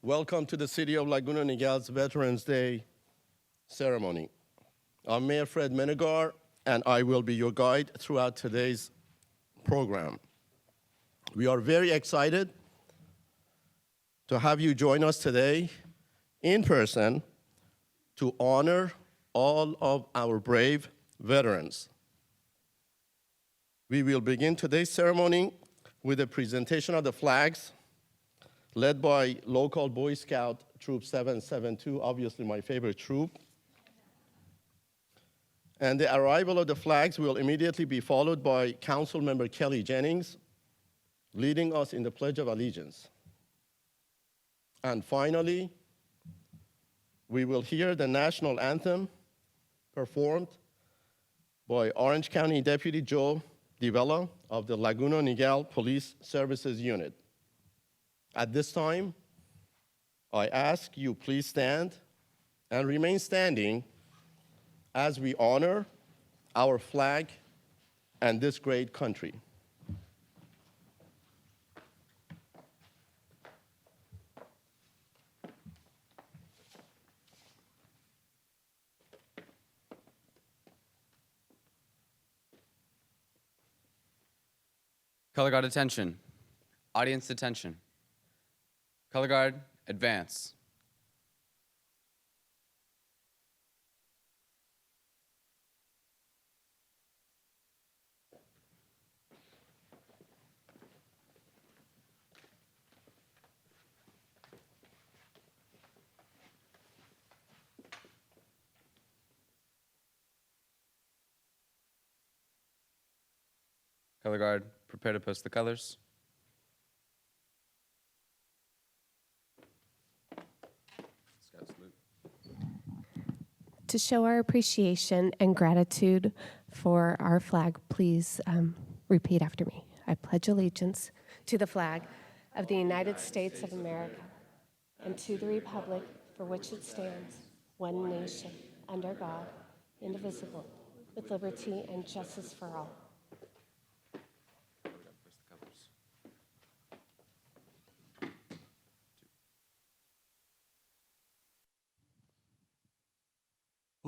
Welcome to the City of Laguna Niguel's Veterans Day ceremony. I'm Mayor Fred Menegar, and I will be your guide throughout today's program. We are very excited to have you join us today in person to honor all of our brave veterans. We will begin today's ceremony with a presentation of the flags led by local Boy Scout Troop 772, obviously my favorite troop. And the arrival of the flags will immediately be followed by Council Member Kelly Jennings leading us in the Pledge of Allegiance. And finally, we will hear the national anthem performed by Orange County Deputy Joe Divella of the Laguna Niguel Police Services Unit. At this time, I ask you please stand and remain standing as we honor our flag and this great country. Color guard attention. Audience attention. Color guard, advance. Color guard, prepare to post the colors. To show our appreciation and gratitude for our flag, please repeat after me. I pledge allegiance to the flag of the United States of America and to the republic for which it stands, one nation, under God, indivisible, with liberty and justice for all.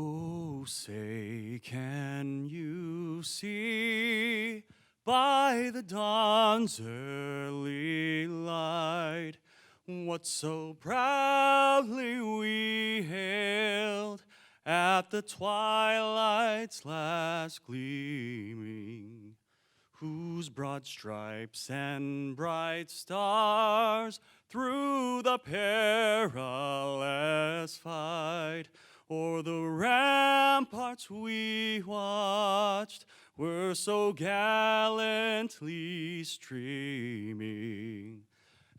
Oh, say, can you see by the dawn's early light what so proudly we hailed at the twilight's last gleaming, whose broad stripes and bright stars through the perilous fight o'er the ramparts we watched were so gallantly streaming,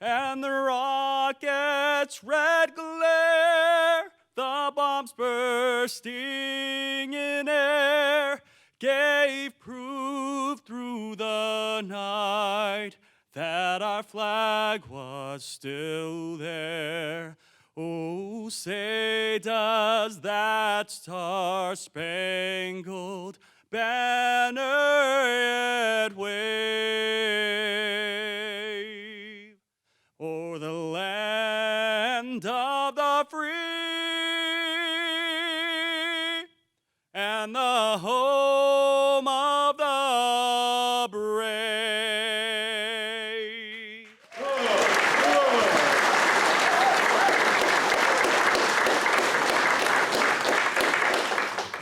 and the rocket's red glare, the bombs bursting in air, gave proof through the night that our flag was still there. Oh, say, does that star-spangled banner yet wave o'er the land of the free and the home of the brave?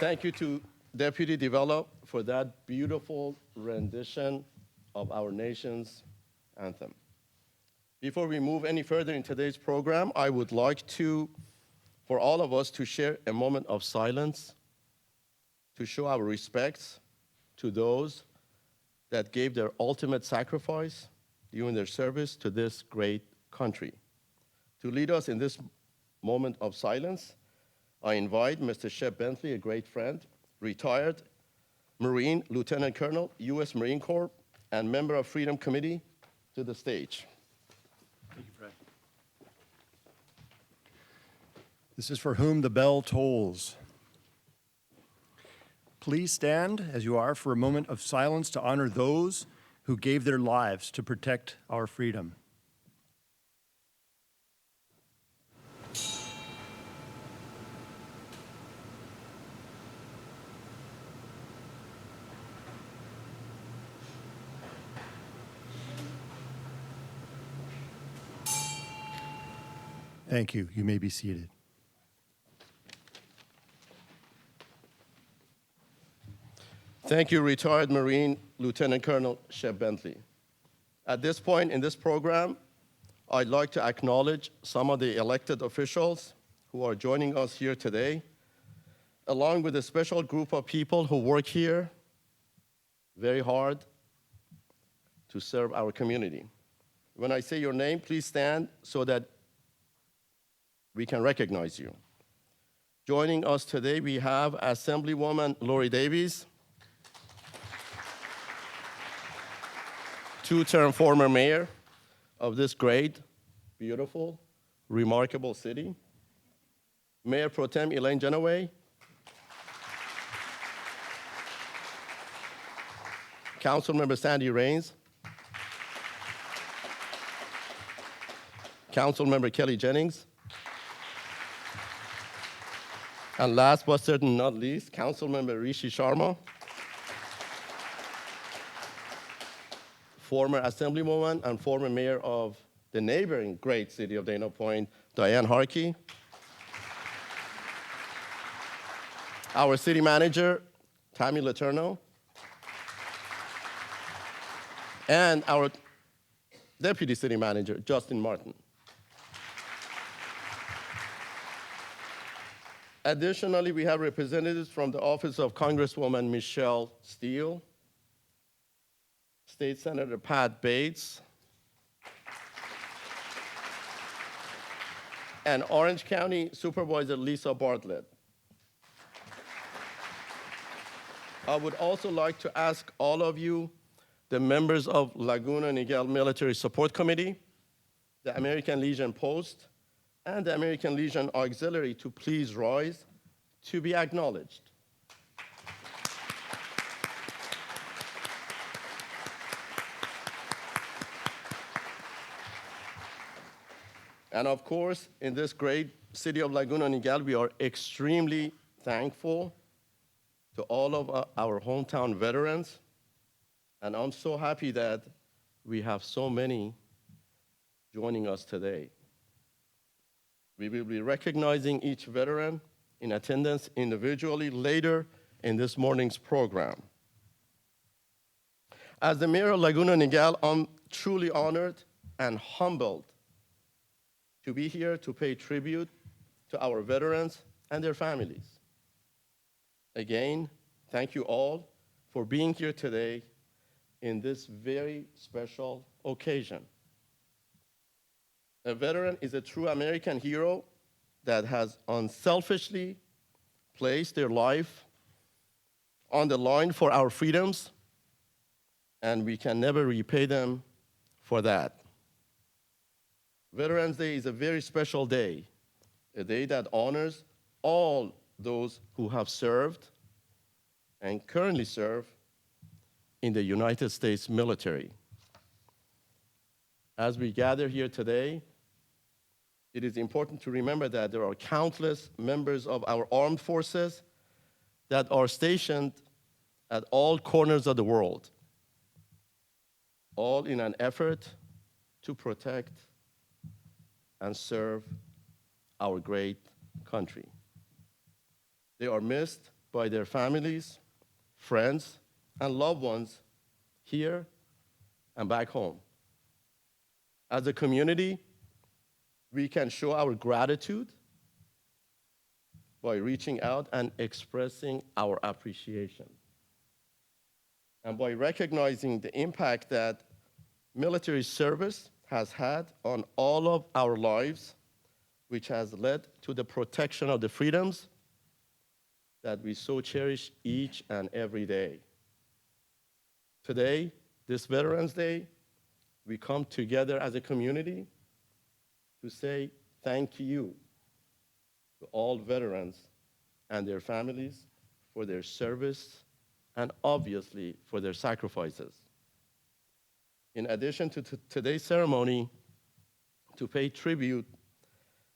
Thank you to Deputy Divella for that beautiful rendition of our nation's anthem. Before we move any further in today's program, I would like for all of us to share a moment of silence to show our respects to those that gave their ultimate sacrifice during their service to this great country. To lead us in this moment of silence, I invite Mr. Shep Bentley, a great friend, retired Marine Lieutenant Colonel, U.S. Marine Corps, and member of Freedom Committee, to the stage. Thank you, Fred. This is For Whom the Bell Tolls. Please stand as you are for a moment of silence to honor those who gave their lives to protect our freedom. Thank you. You may be seated. Thank you, retired Marine Lieutenant Colonel Shep Bentley. At this point in this program, I'd like to acknowledge some of the elected officials who are joining us here today, along with a special group of people who work here very hard to serve our community. When I say your name, please stand so that we can recognize you. Joining us today, we have Assemblywoman Lori Davies, two-term former mayor of this great, beautiful, remarkable city. Mayor Pro Tem Elaine Genoway. Councilmember Sandy Raines. Councilmember Kelly Jennings. And last but certainly not least, Councilmember Rishi Sharma. Former Assemblywoman and former mayor of the neighboring great city of Dana Point, Diane Harkey. Our city manager, Tammy Letourneau. And our deputy city manager, Justin Martin. Additionally, we have representatives from the office of Congresswoman Michelle Steele, State Senator Pat Bates, and Orange County Supervisor Lisa Bartlett. I would also like to ask all of you, the members of Laguna Niguel Military Support Committee, the American Legion Post, and the American Legion Auxiliary to please rise to be acknowledged. And of course, in this great city of Laguna Niguel, we are extremely thankful to all of our hometown veterans. And I'm so happy that we have so many joining us today. We will be recognizing each veteran in attendance individually later in this morning's program. As the mayor of Laguna Niguel, I'm truly honored and humbled to be here to pay tribute to our veterans and their families. Again, thank you all for being here today in this very special occasion. A veteran is a true American hero that has unselfishly placed their life on the line for our freedoms, and we can never repay them for that. Veterans Day is a very special day, a day that honors all those who have served and currently serve in the United States military. As we gather here today, it is important to remember that there are countless members of our armed forces that are stationed at all corners of the world, all in an effort to protect and serve our great country. They are missed by their families, friends, and loved ones here and back home. As a community, we can show our gratitude by reaching out and expressing our appreciation, and by recognizing the impact that military service has had on all of our lives, which has led to the protection of the freedoms that we so cherish each and every day. Today, this Veterans Day, we come together as a community to say thank you to all veterans and their families for their service and obviously for their sacrifices. In addition to today's ceremony, to pay tribute,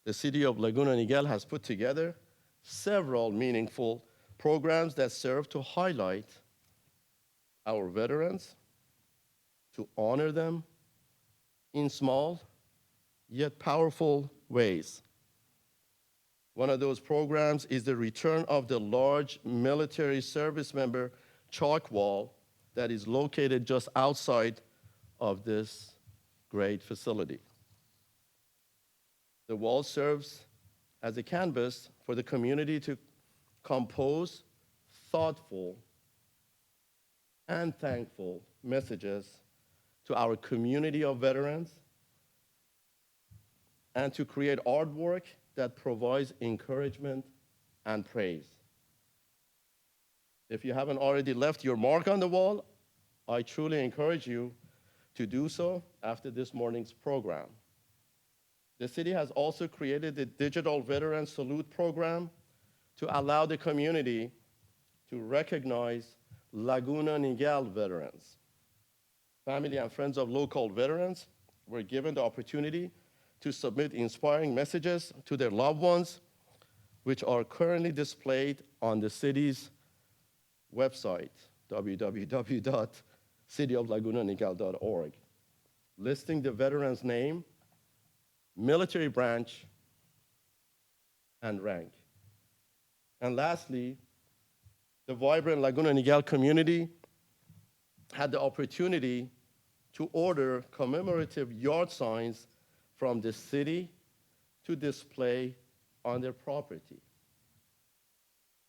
the city of Laguna Niguel has put together several meaningful programs that serve to highlight our veterans, to honor them in small, yet powerful ways. One of those programs is the return of the large military service member chalk wall that is located just outside of this great facility. The wall serves as a canvas for the community to compose thoughtful and thankful messages to our community of veterans and to create artwork that provides encouragement and praise. If you haven't already left your mark on the wall, I truly encourage you to do so after this morning's program. The city has also created the Digital Veteran Salute program to allow the community to recognize Laguna Niguel veterans. Family and friends of local veterans were given the opportunity to submit inspiring messages to their loved ones, which are currently displayed on the city's website, www.cityoflagunaniguel.org, listing the veteran's name, military branch, and rank. And lastly, the vibrant Laguna Niguel community had the opportunity to order commemorative yard signs from the city to display on their property.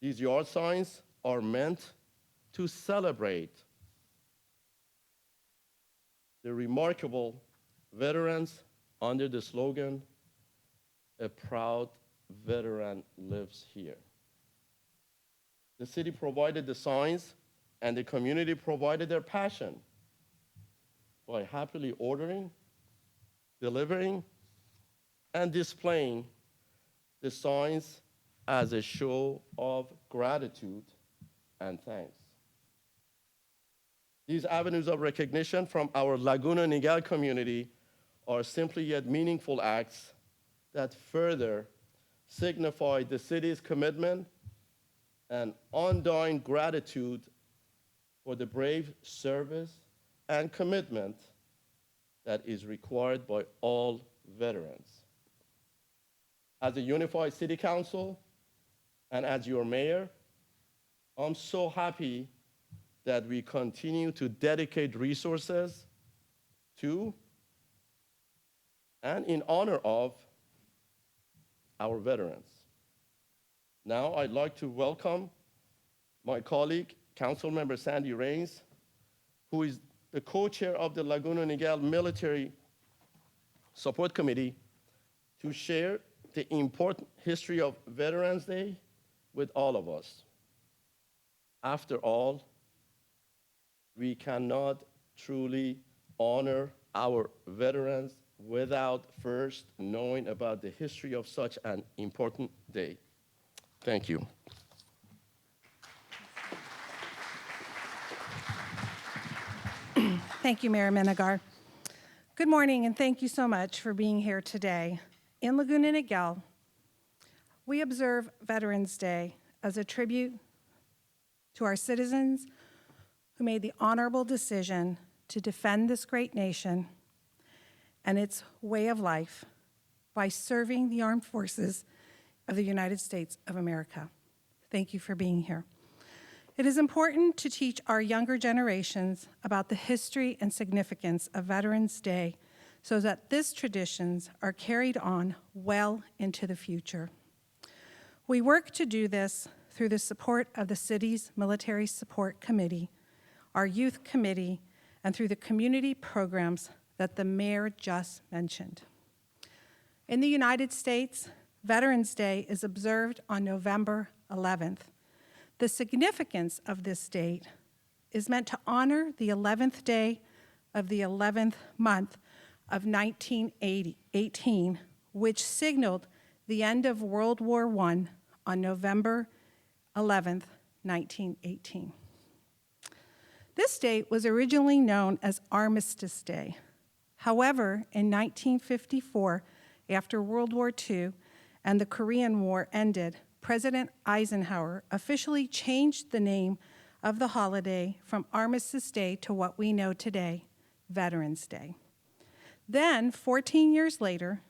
These yard signs are meant to celebrate the remarkable veterans under the slogan, "A proud veteran lives here." The city provided the signs, and the community provided their passion by happily ordering, delivering, and displaying the signs as a show of gratitude and thanks. These avenues of recognition from our Laguna Niguel community are simply yet meaningful acts that further signify the city's commitment and undying gratitude for the brave service and commitment that is required by all veterans. As a unified city council and as your mayor, I'm so happy that we continue to dedicate resources to and in honor of our veterans. Now I'd like to welcome my colleague, Councilmember Sandy Raines, who is the co-chair of the Laguna Niguel Military Support Committee, to share the important history of Veterans Day with all of us. After all, we cannot truly honor our veterans without first knowing about the history of such an important day. Thank you. Thank you, Mayor Menegar. Good morning, and thank you so much for being here today. In Laguna Niguel, we observe Veterans Day as a tribute to our citizens who made the honorable decision to defend this great nation and its way of life by serving the armed forces of the United States of America. Thank you for being here. It is important to teach our younger generations about the history and significance of Veterans Day so that these traditions are carried on well into the future. We work to do this through the support of the city's Military Support Committee, our youth committee, and through the community programs that the mayor just mentioned. In the United States, Veterans Day is observed on November 11th. The significance of this date is meant to honor the 11th day of the 11th month of 1918, which signaled the end of World War I on November 11th, 1918. This date was originally known as Armistice Day. However, in 1954, after World War II and the Korean War ended, President Eisenhower officially changed the name of the holiday from Armistice Day to what we know today, Veterans Day. Then, 14 years later,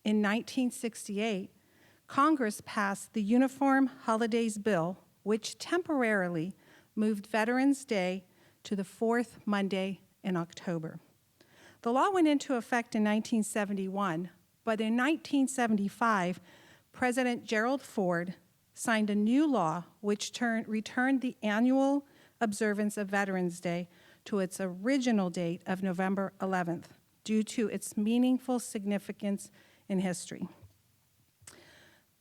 in 1968, Congress passed the Uniform Holidays Bill, which temporarily moved Veterans Day to the fourth Monday in October. The law went into effect in 1971, but in 1975, President Gerald Ford signed a new law which returned the annual observance of Veterans Day to its original date of November 11th, due to its meaningful significance in history.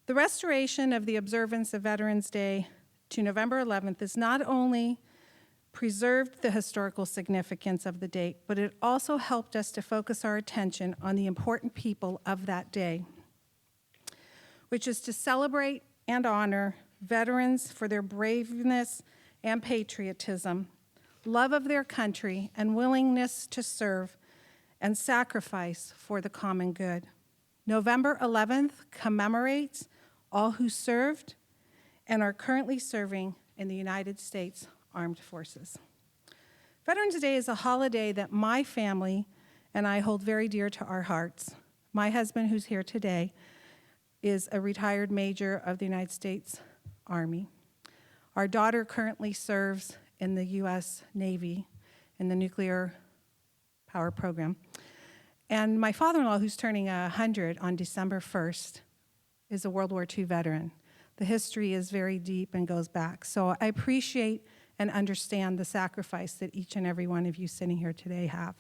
The restoration of the observance of Veterans Day to November 11th has not only preserved the historical significance of the date, but it also helped us to focus our attention on the important people of that day, which is to celebrate and honor veterans for their braveness and patriotism, love of their country, and willingness to serve and sacrifice for the common good. November 11th commemorates all who served and are currently serving in the United States Armed Forces. Veterans Day is a holiday that my family and I hold very dear to our hearts. My husband, who's here today, is a retired major of the United States Army. Our daughter currently serves in the U.S. Navy in the nuclear power program. And my father-in-law, who's turning 100 on December 1st, is a World War II veteran. The history is very deep and goes back. So I appreciate and understand the sacrifice that each and every one of you sitting here today have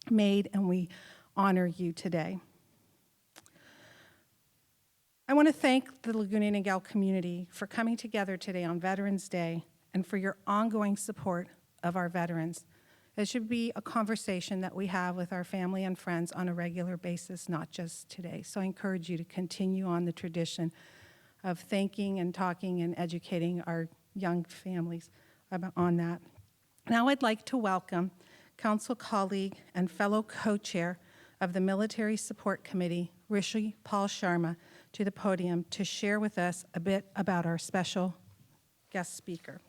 made, and we honor you today. I want to thank the Laguna Niguel community for coming together today on Veterans Day and for your ongoing support of our veterans. It should be a conversation that we have with our family and friends on a regular basis, not just today. So I encourage you to continue on the tradition of thanking and talking and educating our young families on that. Now I'd like to welcome council colleague and fellow co-chair of the Military Support Committee, Rishi Paul Sharma, to the podium to share with us a bit about our special guest speaker.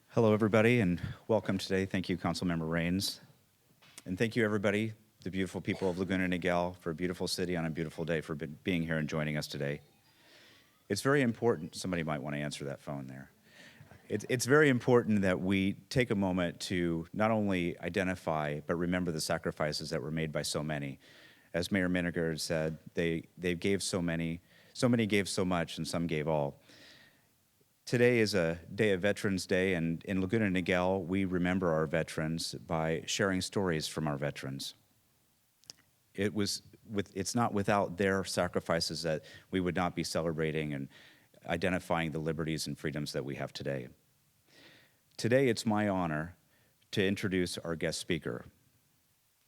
Hello, everybody, and welcome today. Thank you, Councilmember Raines. And thank you, everybody, the beautiful people of Laguna Niguel, for a beautiful city on a beautiful day, for being here and joining us today. It's very important, somebody might want to answer that phone there. It's very important that we take a moment to not only identify, but remember the sacrifices that were made by so many. As Mayor Minigard said, they gave so many gave so much, and some gave all. Today is a day of Veterans Day, and in Laguna Niguel, we remember our veterans by sharing stories from our veterans. It's not without their sacrifices that we would not be celebrating and identifying the liberties and freedoms that we have today. Today, it's my honor to introduce our guest speaker.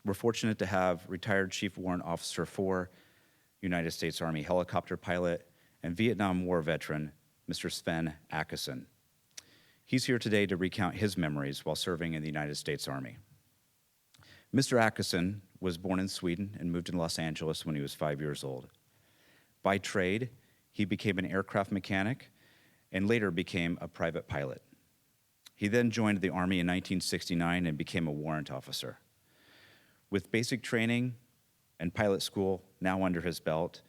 We're fortunate to have retired Chief Warrant Officer 4, United States Army helicopter pilot, and Vietnam War veteran, Mr. Sven Akesson. He's here today to recount his memories while serving in the United States Army. Mr. Akesson was born in Sweden and moved to Los Angeles when he was 5 years old. By trade, he became an aircraft mechanic and later became a private pilot. He then joined the Army in 1969 and became a warrant officer. With basic training and pilot school now under his belt,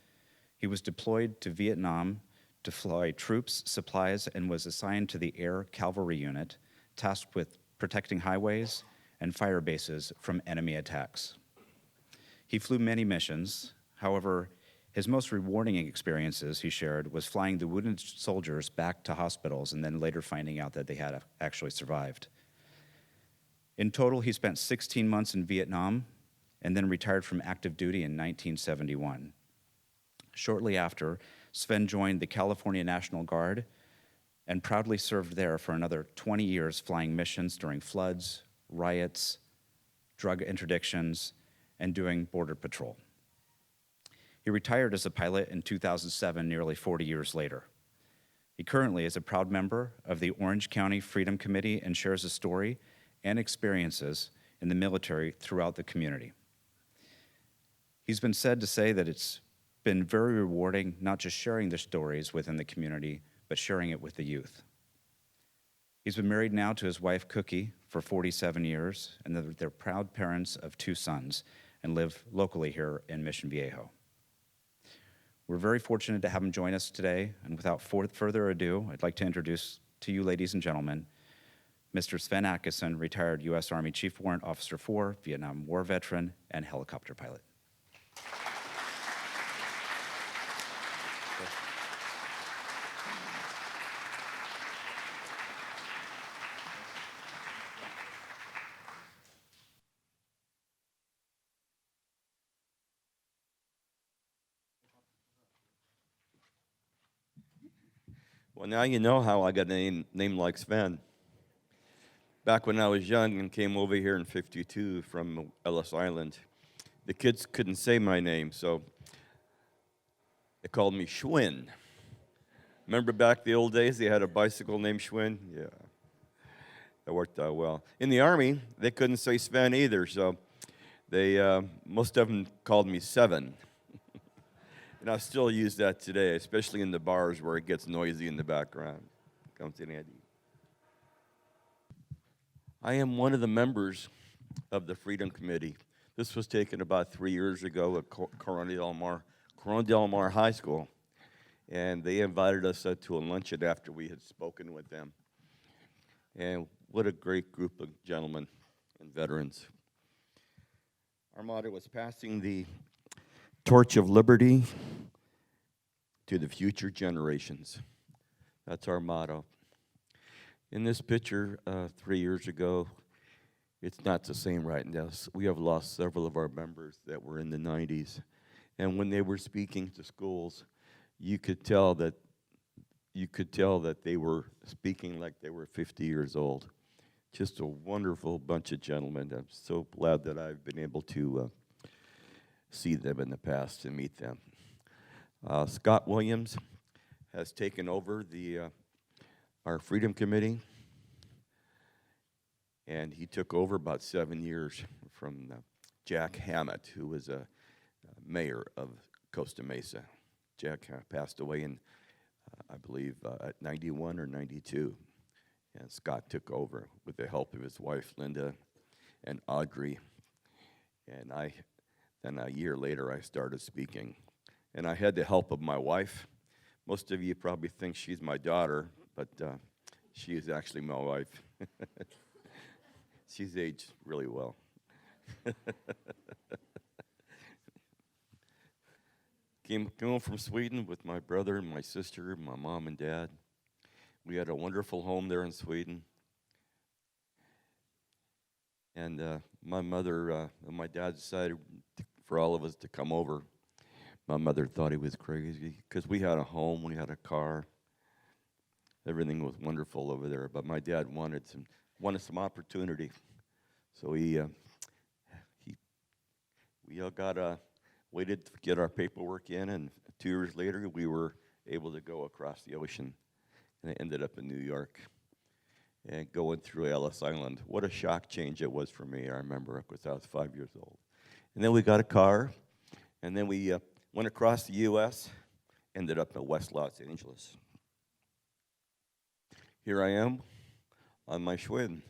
he was deployed to Vietnam to fly troops, supplies, and was assigned to the Air Cavalry Unit, tasked with protecting highways and fire bases from enemy attacks. He flew many missions. However, his most rewarding experiences, he shared, was flying the wounded soldiers back to hospitals and then later finding out that they had actually survived. In total, he spent 16 months in Vietnam and then retired from active duty in 1971. Shortly after, Sven joined the California National Guard and proudly served there for another 20 years, flying missions during floods, riots, drug interdictions, and doing border patrol. He retired as a pilot in 2007, nearly 40 years later. He currently is a proud member of the Orange County Freedom Committee and shares a story and experiences in the military throughout the community. He's been said to say that it's been very rewarding, not just sharing their stories within the community, but sharing it with the youth. He's been married now to his wife, Cookie, for 47 years, and they're proud parents of 2 sons and live locally here in Mission Viejo. We're very fortunate to have him join us today, and without further ado, I'd like to introduce to you, ladies and gentlemen, Mr. Sven Akesson, retired U.S. Army Chief Warrant Officer 4, Vietnam War veteran, and helicopter pilot. Well, now you know how I got a name like Sven. Back when I was young and came over here in '52 from Ellis Island, the kids couldn't say my name, so they called me Schwinn. Remember back the old days, they had a bicycle named Schwinn? Yeah, that worked out well. In the Army, they couldn't say Sven either, so they most of them called me Seven. And I still use that today, especially in the bars where it gets noisy in the background. Comes in handy. I am one of the members of the Freedom Committee. This was taken about 3 years ago at Corona Del Mar High School. And they invited us to a luncheon after we had spoken with them. And what a great group of gentlemen and veterans. Our motto was passing the torch of liberty to the future generations. That's our motto. In this picture 3 years ago, it's not the same right now. We have lost several of our members that were in the 90s. And when they were speaking to schools, you could tell that they were speaking like they were 50 years old. Just a wonderful bunch of gentlemen. I'm so glad that I've been able to see them in the past and meet them. Scott Williams has taken over our Freedom Committee, and he took over about 7 years from Jack Hammett, who was a mayor of Costa Mesa. Jack passed away in, I believe, at 91 or 92, and Scott took over with the help of his wife, Linda, and Audrey, and then a year later, I started speaking. And I had the help of my wife. Most of you probably think she's my daughter, but she is actually my wife. She's aged really well. Came home from Sweden with my brother and my sister, my mom and dad. We had a wonderful home there in Sweden. And my mother and my dad decided for all of us to come over. My mother thought he was crazy because we had a home, we had a car. Everything was wonderful over there, but my dad wanted some opportunity. So we all waited to get our paperwork in, and 2 years later we were able to go across the ocean, and I ended up in New York and going through Ellis Island. What a shock change it was for me. I remember because I was 5 years old. And then we got a car, and then we went across the U.S., ended up in West Los Angeles. Here I am on my Schwinn.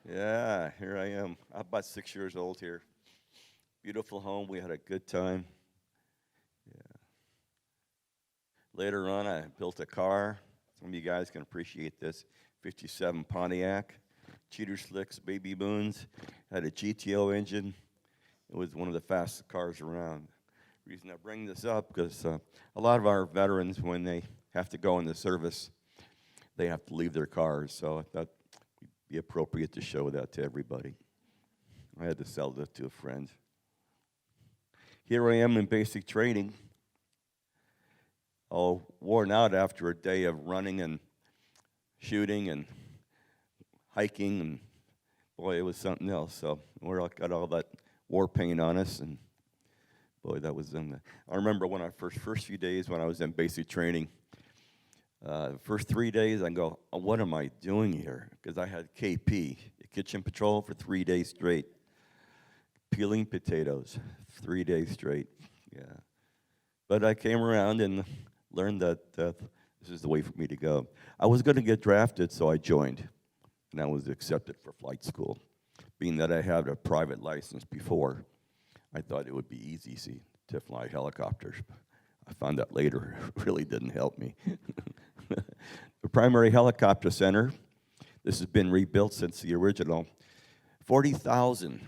Yeah, here I am. I'm about 6 years old here. Beautiful home. We had a good time. Yeah. Later on, I built a car. Some of you guys can appreciate this. 57 Pontiac, cheater slicks, baby moons, had a GTO engine. It was one of the fastest cars around. The reason I bring this up, because a lot of our veterans, when they have to go in the service, they have to leave their cars. So I thought it would be appropriate to show that to everybody. I had to sell that to a friend. Here I am in basic training, all worn out after a day of running and shooting and hiking, and boy, it was something else. So we got all that war paint on us, and boy, that was I remember when first few days when I was in basic training, the first 3 days I go, oh, what am I doing here? Because I had KP, kitchen patrol, for 3 days straight, peeling potatoes, 3 days straight. Yeah, but I came around and learned that this is the way for me to go. I was going to get drafted, so I joined, and I was accepted for flight school. Being that I had a private license before, I thought it would be easy to fly helicopters. I found out later it really didn't help me. The primary helicopter center, this has been rebuilt since the original. 40,000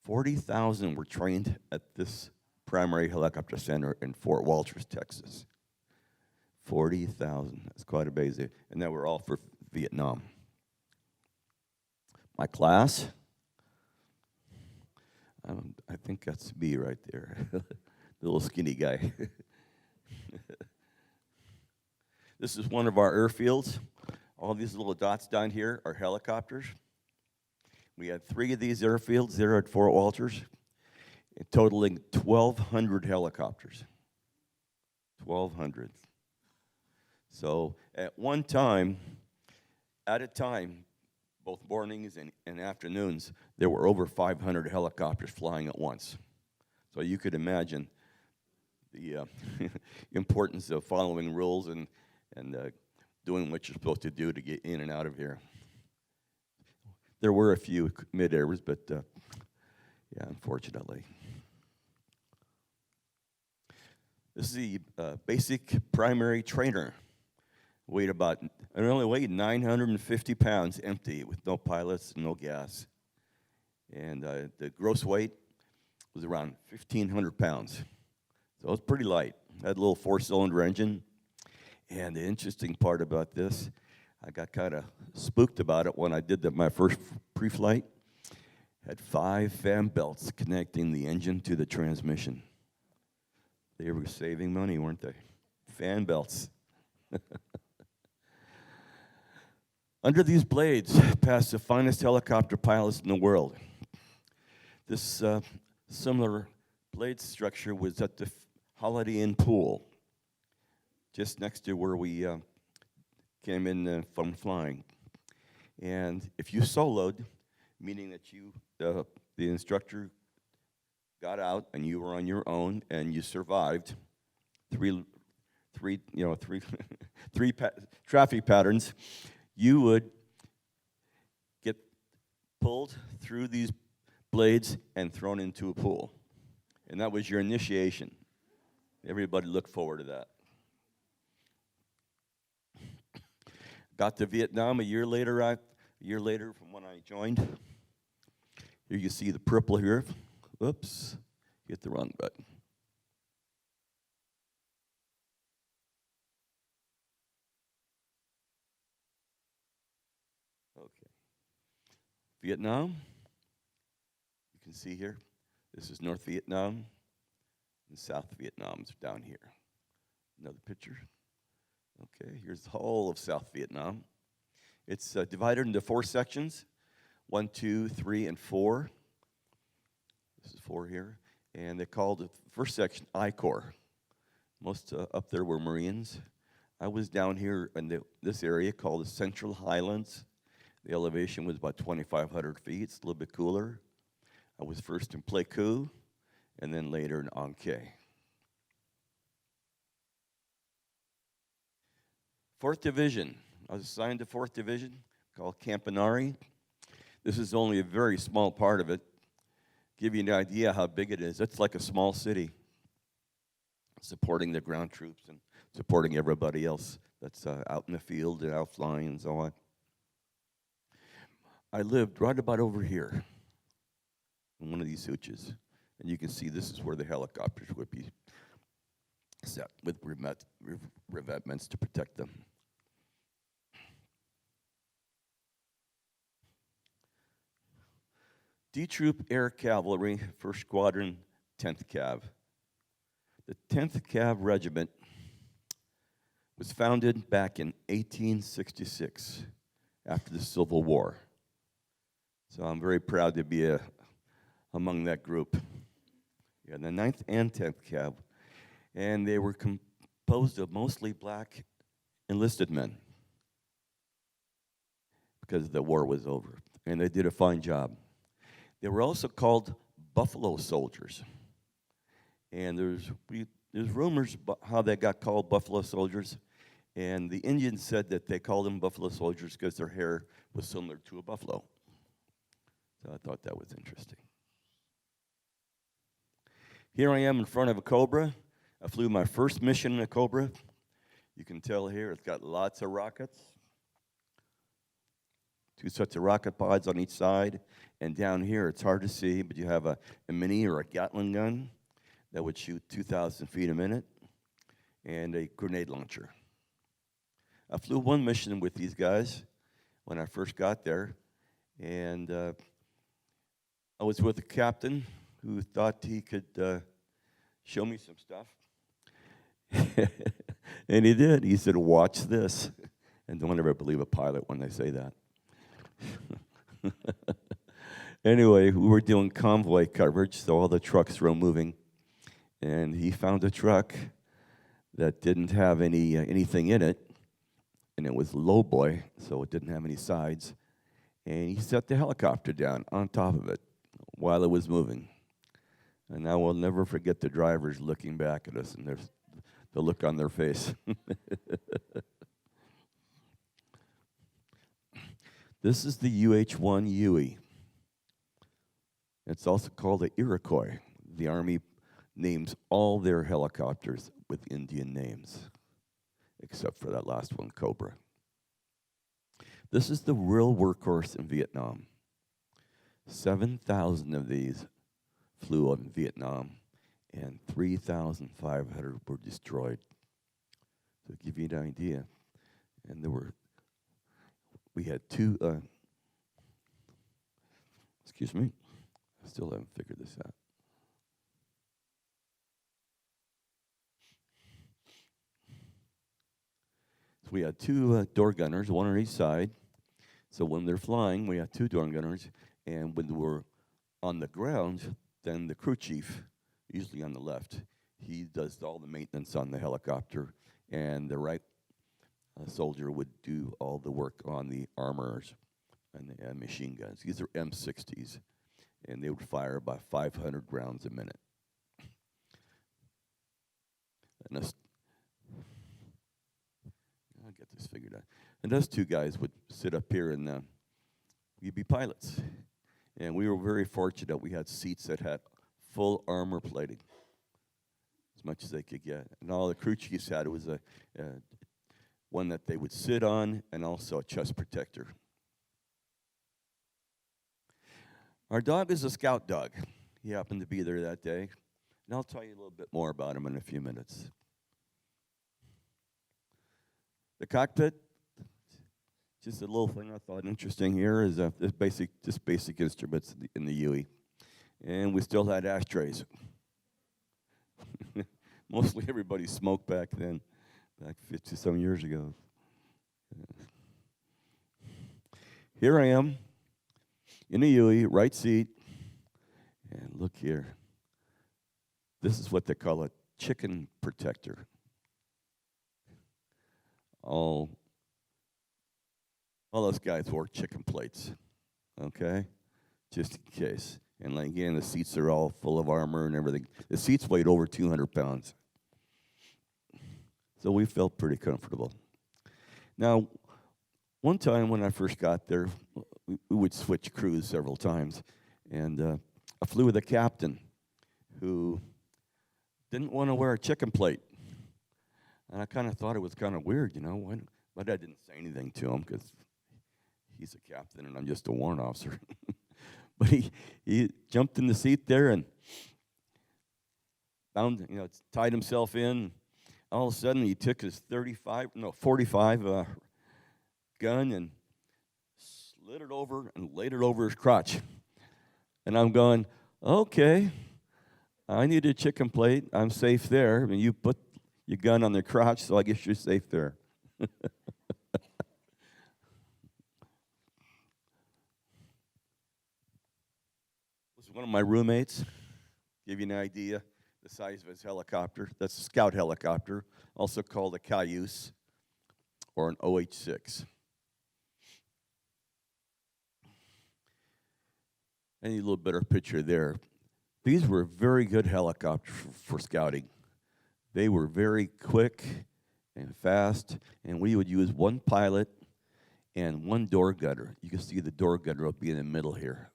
were trained at this primary helicopter center in Fort Walters, Texas. 40,000, that's quite amazing. And they were all for Vietnam. My class, I think that's me right there, the little skinny guy. This is one of our airfields. All these little dots down here are helicopters. We had 3 of these airfields there at Fort Walters, totaling 1,200 helicopters. 1,200. So at one time, at a time, both mornings and afternoons, there were over 500 helicopters flying at once. So you could imagine the importance of following rules and doing what you're supposed to do to get in and out of here. There were a few mid-airs, but yeah, unfortunately. This is the basic primary trainer. It only weighed 950 pounds empty with no pilots and no gas. And the gross weight was around 1,500 pounds. So it was pretty light. Had a little 4-cylinder engine. And the interesting part about this, I got kind of spooked about it when I did my first pre-flight. Had 5 fan belts connecting the engine to the transmission. They were saving money, weren't they? Fan belts. Under these blades passed the finest helicopter pilots in the world. This similar blade structure was at the Holiday Inn pool, just next to where we came in from flying. And if you soloed, meaning that you, the instructor got out and you were on your own and you survived three traffic patterns, you would get pulled through these blades and thrown into a pool. And that was your initiation. Everybody looked forward to that. Got to Vietnam a year later from when I joined. Here you see the purple here. Oops, hit the wrong button. Okay. Vietnam, you can see here, this is North Vietnam, and South Vietnam's down here. Another picture. Okay, here's the whole of South Vietnam. It's divided into 4 sections, 1, 2, 3, and 4. This is 4 here. And they called the first section I Corps. Most up there were Marines. I was down here in this area called the Central Highlands. The elevation was about 2,500 feet. It's a little bit cooler. I was first in Pleiku, and then later in An Khê. 4th Division. I was assigned to 4th Division, called Campanari. This is only a very small part of it. Give you an idea how big it is. It's like a small city, supporting the ground troops and supporting everybody else that's out in the field and out flying and so on. I lived right about over here in one of these hooches. And you can see this is where the helicopters would be set with revetments to protect them. D Troop Air Cavalry, 1st Squadron, 10th Cav. The 10th Cav Regiment was founded back in 1866 after the Civil War. So I'm very proud to be among that group. Yeah, the 9th and 10th Cav. And they were composed of mostly black enlisted men because the war was over. And they did a fine job. They were also called Buffalo Soldiers. And we there's rumors about how they got called Buffalo Soldiers, and the Indians said that they called them Buffalo Soldiers because their hair was similar to a buffalo. So I thought that was interesting. Here I am in front of a Cobra. I flew my first mission in a Cobra. You can tell here it's got lots of rockets. 2 sets of rocket pods on each side. And down here, it's hard to see, but you have a mini or a Gatling gun that would shoot 2,000 feet a minute, and a grenade launcher. I flew one mission with these guys when I first got there, and I was with a captain who thought he could show me some stuff. And he did. He said, "Watch this." And don't ever believe a pilot when they say that. Anyway, we were doing convoy coverage, so all the trucks were moving. And he found a truck that didn't have anything in it, and it was low boy, so it didn't have any sides. And he set the helicopter down on top of it while it was moving. And I will never forget the drivers looking back at us and the look on their face. This is the UH-1 Huey. It's also called the Iroquois. The Army names all their helicopters with Indian names, except for that last one, Cobra. This is the real workhorse in Vietnam. 7,000 of these flew in Vietnam, and 3,500 were destroyed. To give you an idea, and we had 2, excuse me, I still haven't figured this out. So we had 2 door gunners, one on each side. So when they're flying, we had 2 door gunners, and when we're on the ground, then the crew chief, usually on the left, he does all the maintenance on the helicopter, and the right soldier would do all the work on the armors and the machine guns. These are M60s, and they would fire about 500 rounds a minute. And I'll get this figured out. And those 2 guys would sit up here, and we'd be pilots. And we were very fortunate. We had seats that had full armor plating, as much as they could get. And all the crew chiefs had was a one that they would sit on, and also a chest protector. Our dog is a scout dog. He happened to be there that day. And I'll tell you a little bit more about him in a few minutes. The cockpit, just a little thing I thought interesting here is just basic instruments in the Huey. And we still had ashtrays. Mostly everybody smoked back then, back 50-some years ago. Here I am in a Huey, right seat, and look here. This is what they call a chicken protector. All those guys wore chicken plates, okay? Just in case. And like, again, the seats are all full of armor and everything. The seats weighed over 200 pounds. So we felt pretty comfortable. Now, one time when I first got there, we would switch crews several times. And I flew with a captain who didn't want to wear a chicken plate. And I kind of thought it was kind of weird, you know. But I didn't say anything to him because he's a captain and I'm just a warrant officer. But he jumped in the seat there and found, tied himself in. All of a sudden, he took his 45 gun and slid it over and laid it over his crotch. And I'm going, okay, I need a chicken plate. I'm safe there. I mean, you put your gun on the crotch, so I guess you're safe there. One of my roommates, give you an idea, the size of his helicopter. That's a scout helicopter, also called a Cayuse or an OH-6. I need a little better picture there. These were very good helicopters for scouting. They were very quick and fast, and we would use one pilot and one door gutter. You can see the door gutter will be in the middle here.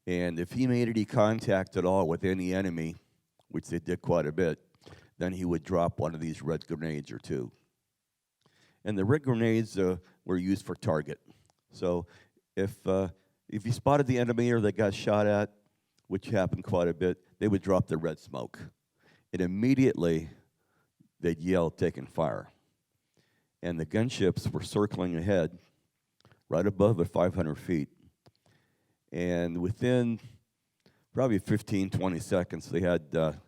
And if he made any contact at all with any enemy, which they did quite a bit, then he would drop one of these red grenades or two. And the red grenades were used for target. So if you spotted the enemy or they got shot at, which happened quite a bit, they would drop the red smoke. And immediately, they'd yell, "Taking fire." And the gunships were circling ahead, right above at 500 feet. And within probably 15, 20 seconds, they had 4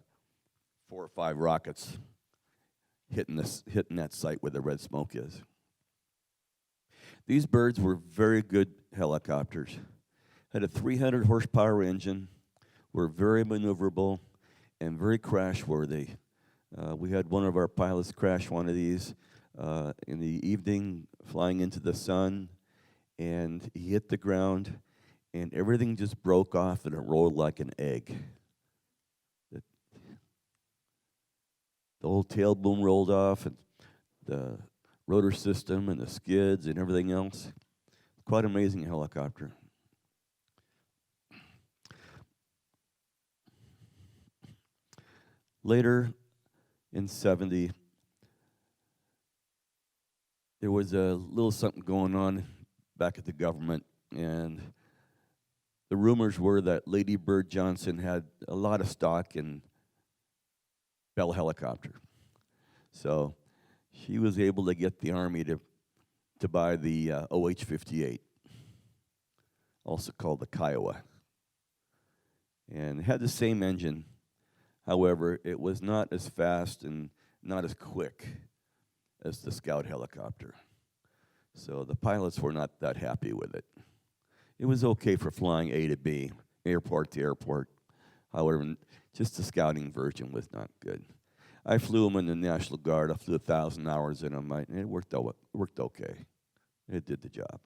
or 5 rockets hitting that site where the red smoke is. These birds were very good helicopters. Had a 300 horsepower engine, were very maneuverable, and very crash-worthy. We had one of our pilots crash one of these in the evening, flying into the sun, and he hit the ground, and everything just broke off and it rolled like an egg. The whole tail boom rolled off, and the rotor system and the skids and everything else. Quite amazing helicopter. Later in 70, there was a little something going on back at the government, and the rumors were that Lady Bird Johnson had a lot of stock in Bell Helicopter. So she was able to get the Army to buy the OH-58, also called the Kiowa. And it had the same engine. However, it was not as fast and not as quick as the Scout helicopter. So the pilots were not that happy with it. It was okay for flying A to B, airport to airport. However, just the scouting version was not good. I flew them in the National Guard. I flew 1,000 hours in them, and it worked okay. It did the job.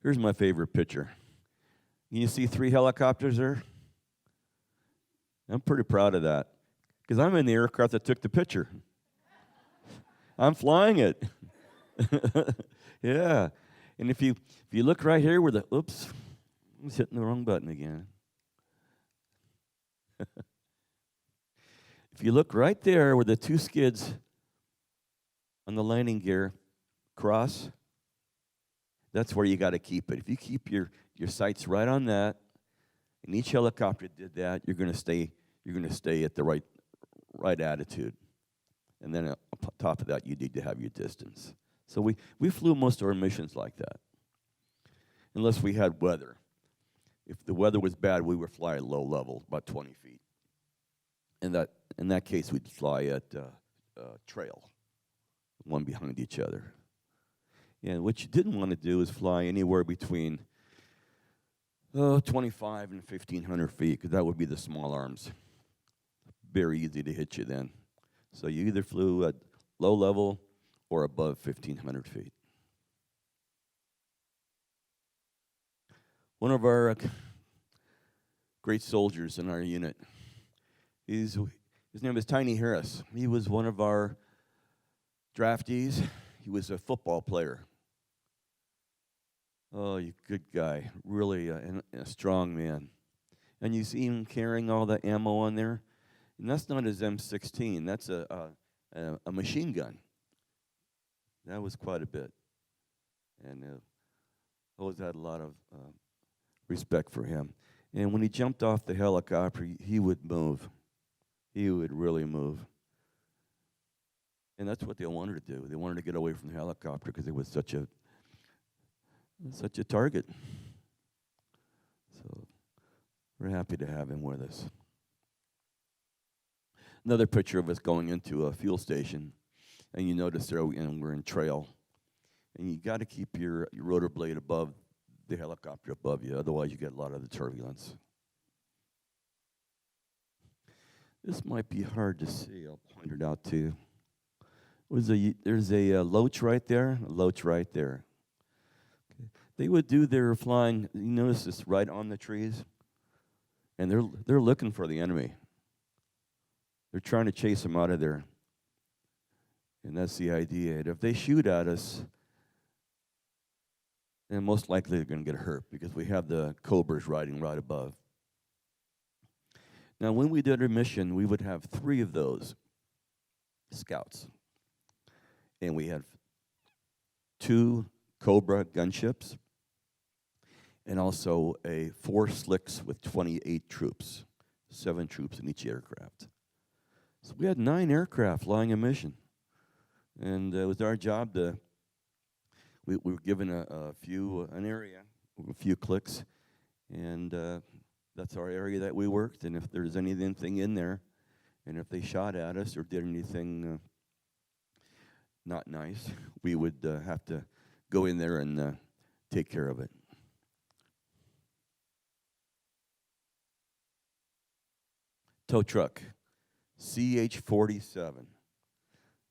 Here's my favorite picture. You see 3 helicopters there? I'm pretty proud of that, because I'm in the aircraft that took the picture. I'm flying it. Yeah. And if you look right here where oops, I was hitting the wrong button again. If you look right there where the 2 skids on the landing gear cross, that's where you got to keep it. If you keep your sights right on that, and each helicopter did that, you're going to stay at the right attitude. And then on top of that, you need to have your distance. So we flew most of our missions like that, unless we had weather. If the weather was bad, we would fly at low level, about 20 feet. In that case, we'd fly at trail, one behind each other. And what you didn't want to do is fly anywhere between 25 and 1,500 feet, because that would be the small arms. Very easy to hit you then. So you either flew at low level or above 1,500 feet. One of our great soldiers in our unit, his name is Tiny Harris. He was one of our draftees. He was a football player. Oh, you good guy, really a strong man. And you see him carrying all the ammo on there, and that's not his M16. That's a machine gun. That was quite a bit, and always had a lot of respect for him. And when he jumped off the helicopter, he would move. He would really move. And that's what they wanted to do. They wanted to get away from the helicopter because it was such a target. So we're happy to have him with us. Another picture of us going into a fuel station, and you notice there we're in trail, and you got to keep your rotor blade above the helicopter above you, otherwise you get a lot of the turbulence. This might be hard to see. I'll point it out to you. There's a loach right there, a loach right there. Okay. they would do their flying. You notice this right on the trees, and they're looking for the enemy. They're trying to chase them out of there, and that's the idea. And if they shoot at us, then most likely they're going to get hurt because we have the cobras riding right above. Now, when we did our mission, we would have 3 of those scouts, and we had 2 Cobra gunships, and also 4 slicks with 28 troops, 7 troops in each aircraft. So we had 9 aircraft flying a mission, and it was our job to. We were given an area, a few clicks, and that's our area that we worked. And if there's anything in there, and if they shot at us or did anything not nice, we would have to go in there and take care of it. Tow truck, CH-47.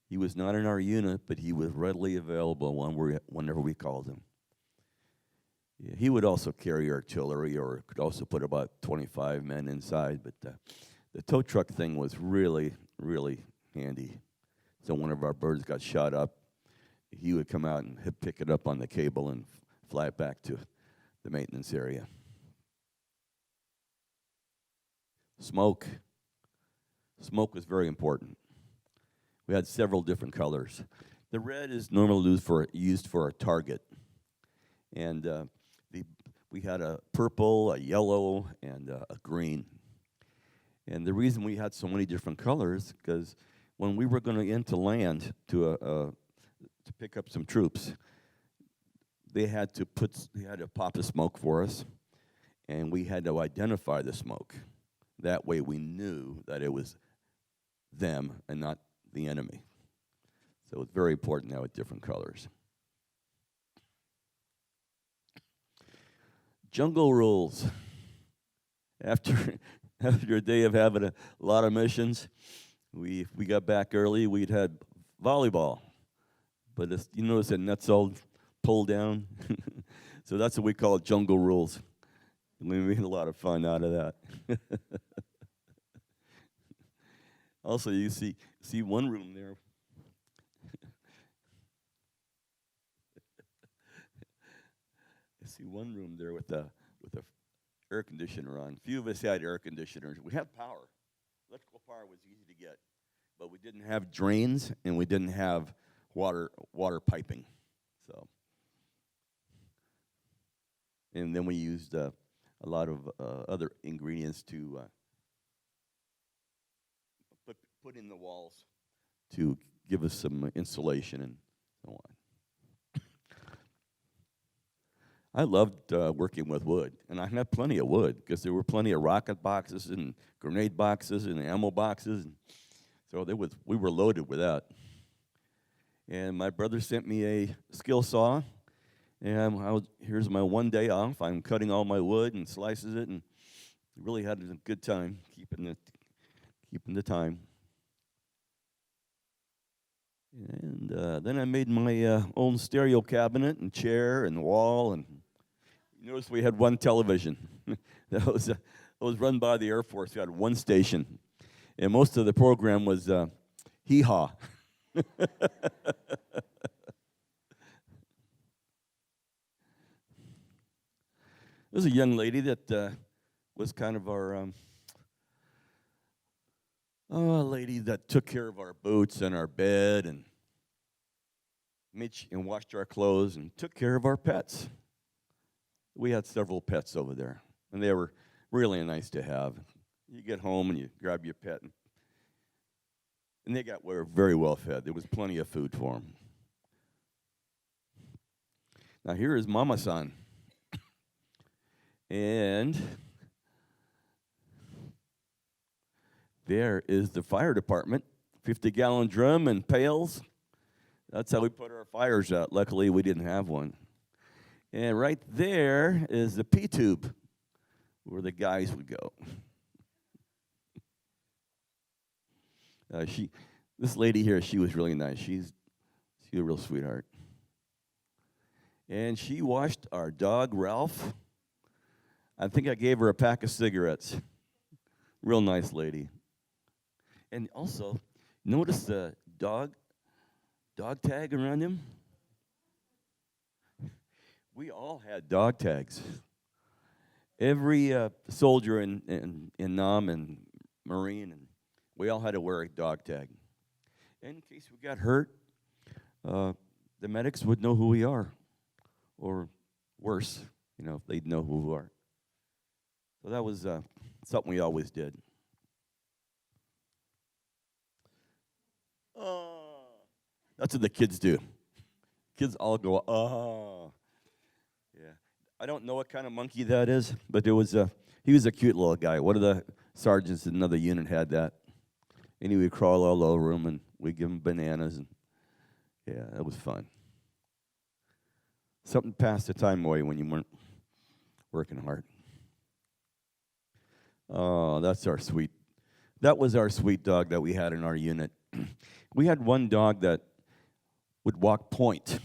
He was not in our unit, but he was readily available whenever we called him. Yeah, he would also carry artillery, or could also put about 25 men inside, but the tow truck thing was really, really handy. So one of our birds got shot up, he would come out and pick it up on the cable and fly it back to the maintenance area. Smoke. Smoke was very important. We had several different colors. The red is normally used for a target. And we had a purple, a yellow, and a green. And the reason we had so many different colors, because when we were going to into land to pick up some troops, they had to pop a smoke for us, and we had to identify the smoke. That way we knew that it was them and not the enemy. So it's very important now with different colors. Jungle rules. After a day of having a lot of missions, we got back early. We'd had volleyball, but you notice the net's all pulled down. So that's what we call jungle rules. We made a lot of fun out of that. Also, you see one room there. I see one room there with a air conditioner on. Few of us had air conditioners. We had power. Electrical power was easy to get, but we didn't have drains and we didn't have water piping. So, and then we used a lot of other ingredients to put in the walls to give us some insulation and so on. I loved working with wood, and I had plenty of wood because there were plenty of rocket boxes and grenade boxes and ammo boxes. And so we were loaded with that. And my brother sent me a skill saw, and here's my one day off. I'm cutting all my wood and slices it, and really had a good time keeping the time. And then I made my own stereo cabinet and chair and wall, and you notice we had one television. that was run by the Air Force. We had one station, and most of the program was hee-haw. There's a young lady that was kind of our lady that took care of our boots and our bed and washed our clothes and took care of our pets. We had several pets over there, and they were really nice to have. You get home and you grab your pet, and they were very well fed. There was plenty of food for them. Now here is Mama-san, and there is the fire department, 50-gallon drum and pails. That's how we put our fires out. Luckily, we didn't have one. And right there is the P-tube where the guys would go. This lady here, she was really nice. She's a real sweetheart. And she watched our dog, Ralph. I think I gave her a pack of cigarettes. Real nice lady. And also, notice the dog tag around him? We all had dog tags. Every soldier in NAM and Marine, and we all had to wear a dog tag. And in case we got hurt, the medics would know who we are. Or worse, they'd know who we are. So that was something we always did. That's what the kids do. Kids all go, oh. Yeah. I don't know what kind of monkey that is, but he was a cute little guy. One of the sergeants in another unit had that. And he would crawl all over him, and we'd give him bananas. And yeah, that was fun. Something passed the time away when you weren't working hard. Oh, that was our sweet dog that we had in our unit. We had one dog that would walk point.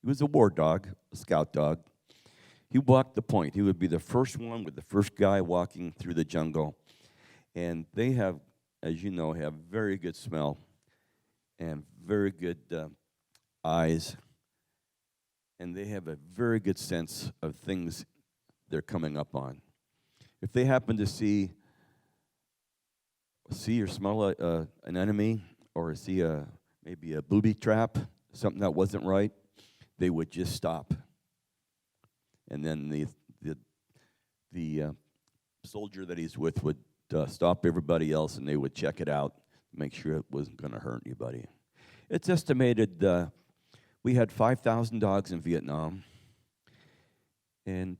He was a war dog, a scout dog. He walked the point. He would be the first one with the first guy walking through the jungle. And they have, as you know, have very good smell and very good eyes. And they have a very good sense of things they're coming up on. If they happen to see or smell an enemy, or see maybe a booby trap, something that wasn't right, they would just stop. And then the soldier that he's with would stop everybody else, and they would check it out, make sure it wasn't going to hurt anybody. It's estimated we had 5,000 dogs in Vietnam, and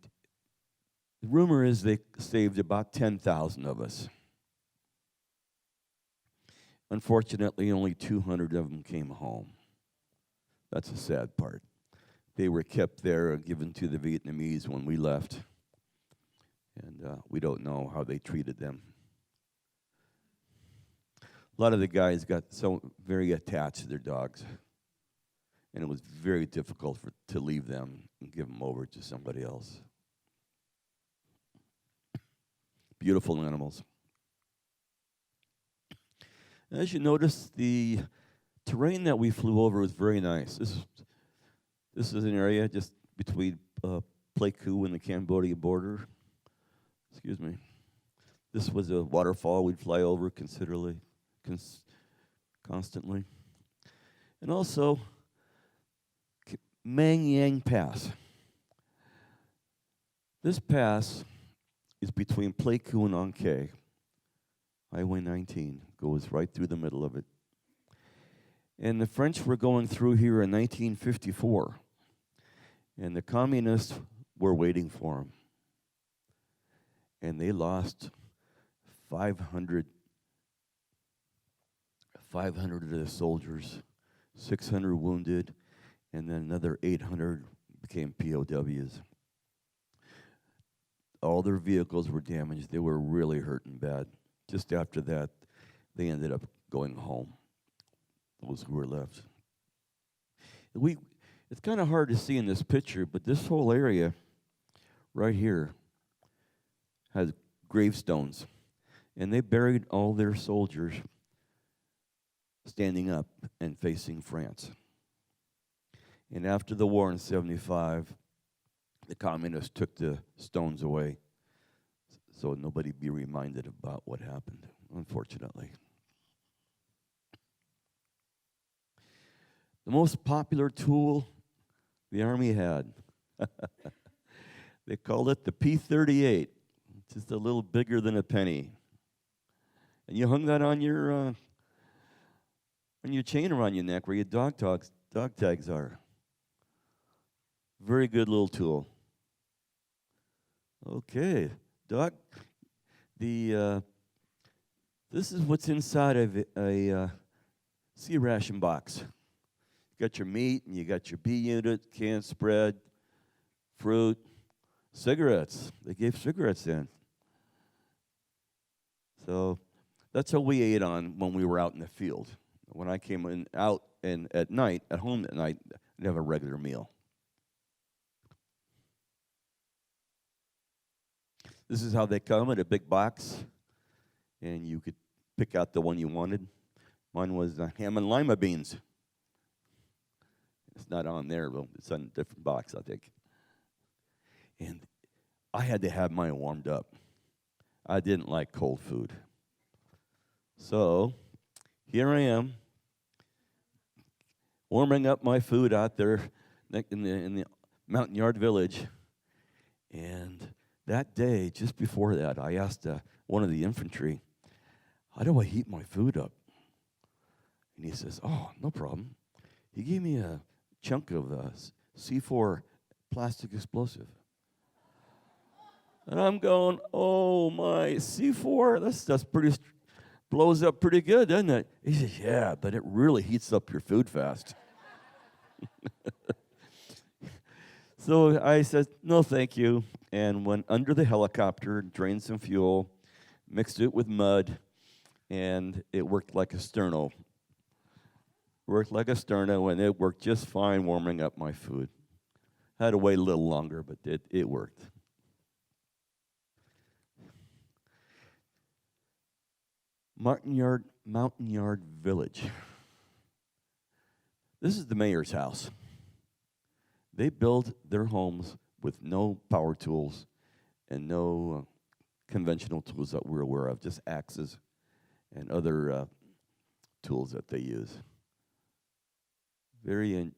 the rumor is they saved about 10,000 of us. Unfortunately, only 200 of them came home. That's the sad part. They were kept there and given to the Vietnamese when we left, and we don't know how they treated them. A lot of the guys got so very attached to their dogs, and it was very difficult to leave them and give them over to somebody else. Beautiful animals. As you notice, the terrain that we flew over was very nice. This is an area just between Pleiku and the Cambodia border. Excuse me. This was a waterfall we'd fly over constantly. And also, Mang Yang Pass. This pass is between Pleiku and Anke. Highway 19 goes right through the middle of it. And the French were going through here in 1954. And the communists were waiting for them. And they lost 500 of the soldiers, 600 wounded, and then another 800 became POWs. All their vehicles were damaged. They were really hurting bad. Just after that, they ended up going home, those who were left. It's kind of hard to see in this picture, but this whole area right here has gravestones. And they buried all their soldiers standing up and facing France. And after the war in 1975, the communists took the stones away so nobody be reminded about what happened, unfortunately. The most popular tool the Army had, they called it the P-38, just a little bigger than a penny. And you hung that on your chain around your neck where your dog tags are. Very good little tool. Okay, Doc, this is what's inside of a sea ration box. You got your meat, and you got your B unit, canned spread, fruit, cigarettes. They gave cigarettes in. So that's how we ate on when we were out in the field. When I came out and at night, at home at night, I'd have a regular meal. This is how they come in a big box, and you could pick out the one you wanted. Mine was ham and lima beans. It's not on there, but it's on a different box, I think. And I had to have mine warmed up. I didn't like cold food. So here I am, warming up my food out there in the Mountain Yard Village. And that day, just before that, I asked one of the infantry, how do I heat my food up? And he says, oh, no problem. He gave me a chunk of C4 plastic explosive. And I'm going, oh, my, C4, that's pretty, blows up pretty good, doesn't it? He says, yeah, but it really heats up your food fast. So I said, no, thank you, and went under the helicopter, drained some fuel, mixed it with mud, and it worked like a sterno. And it worked just fine warming up my food. Had to wait a little longer, but it worked. Mountain Yard Village. This is the mayor's house. They build their homes with no power tools and no conventional tools that we're aware of, just axes and other tools that they use. Very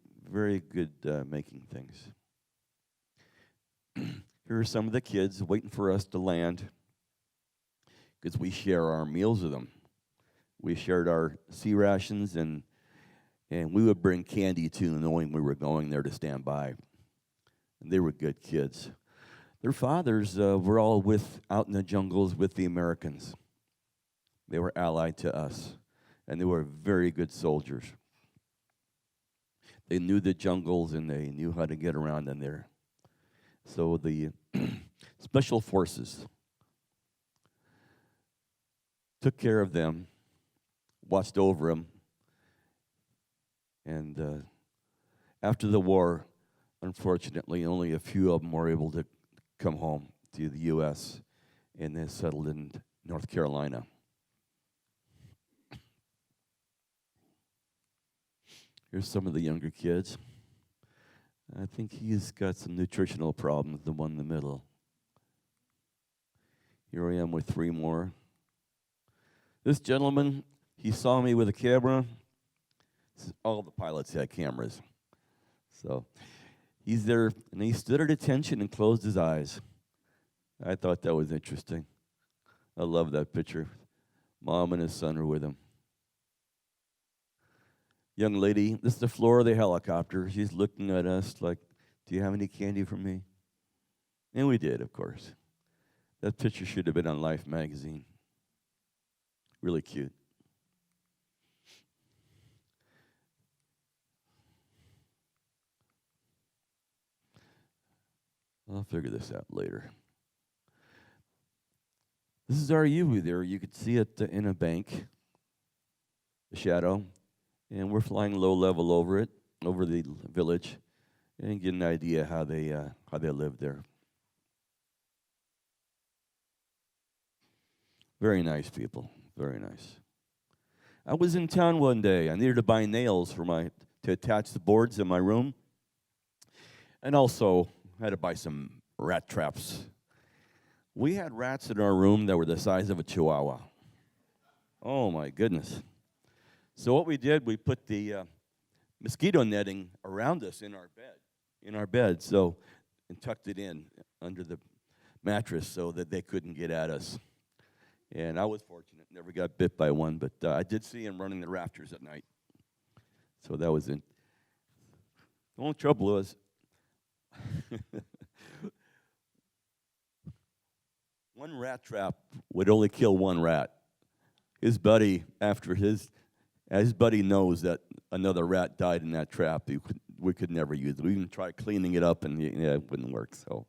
good making things. Here are some of the kids waiting for us to land because we share our meals with them. We shared our sea rations, and we would bring candy too, knowing we were going there to stand by. And they were good kids. Their fathers were all out in the jungles with the Americans. They were allied to us, and they were very good soldiers. They knew the jungles, and they knew how to get around in there. So the special forces took care of them, watched over them, and after the war, unfortunately, only a few of them were able to come home to the U.S., and they settled in North Carolina. Here's some of the younger kids. I think he's got some nutritional problems, the one in the middle. Here I am with 3 more. This gentleman, he saw me with a camera. All the pilots had cameras. So he's there, and he stood at attention and closed his eyes. I thought that was interesting. I love that picture. Mom and his son are with him. Young lady, this is the floor of the helicopter. She's looking at us like, do you have any candy for me? And we did, of course. That picture should have been on Life magazine. Really cute. I'll figure this out later. This is our U there. You could see it in a bank, the shadow. And we're flying low level over it, over the village, and get an idea how they live there. Very nice people, very nice. I was in town one day. I needed to buy nails to attach the boards in my room, and also had to buy some rat traps. We had rats in our room that were the size of a chihuahua. Oh my goodness. So what we did, we put the mosquito netting around us in our bed, so, and tucked it in under the mattress so that they couldn't get at us. And I was fortunate, never got bit by one, but I did see him running the rafters at night. So that was it. The only trouble was, one rat trap would only kill one rat. His buddy, his buddy knows that another rat died in that trap. We could never use it. We even tried cleaning it up, and it wouldn't work. So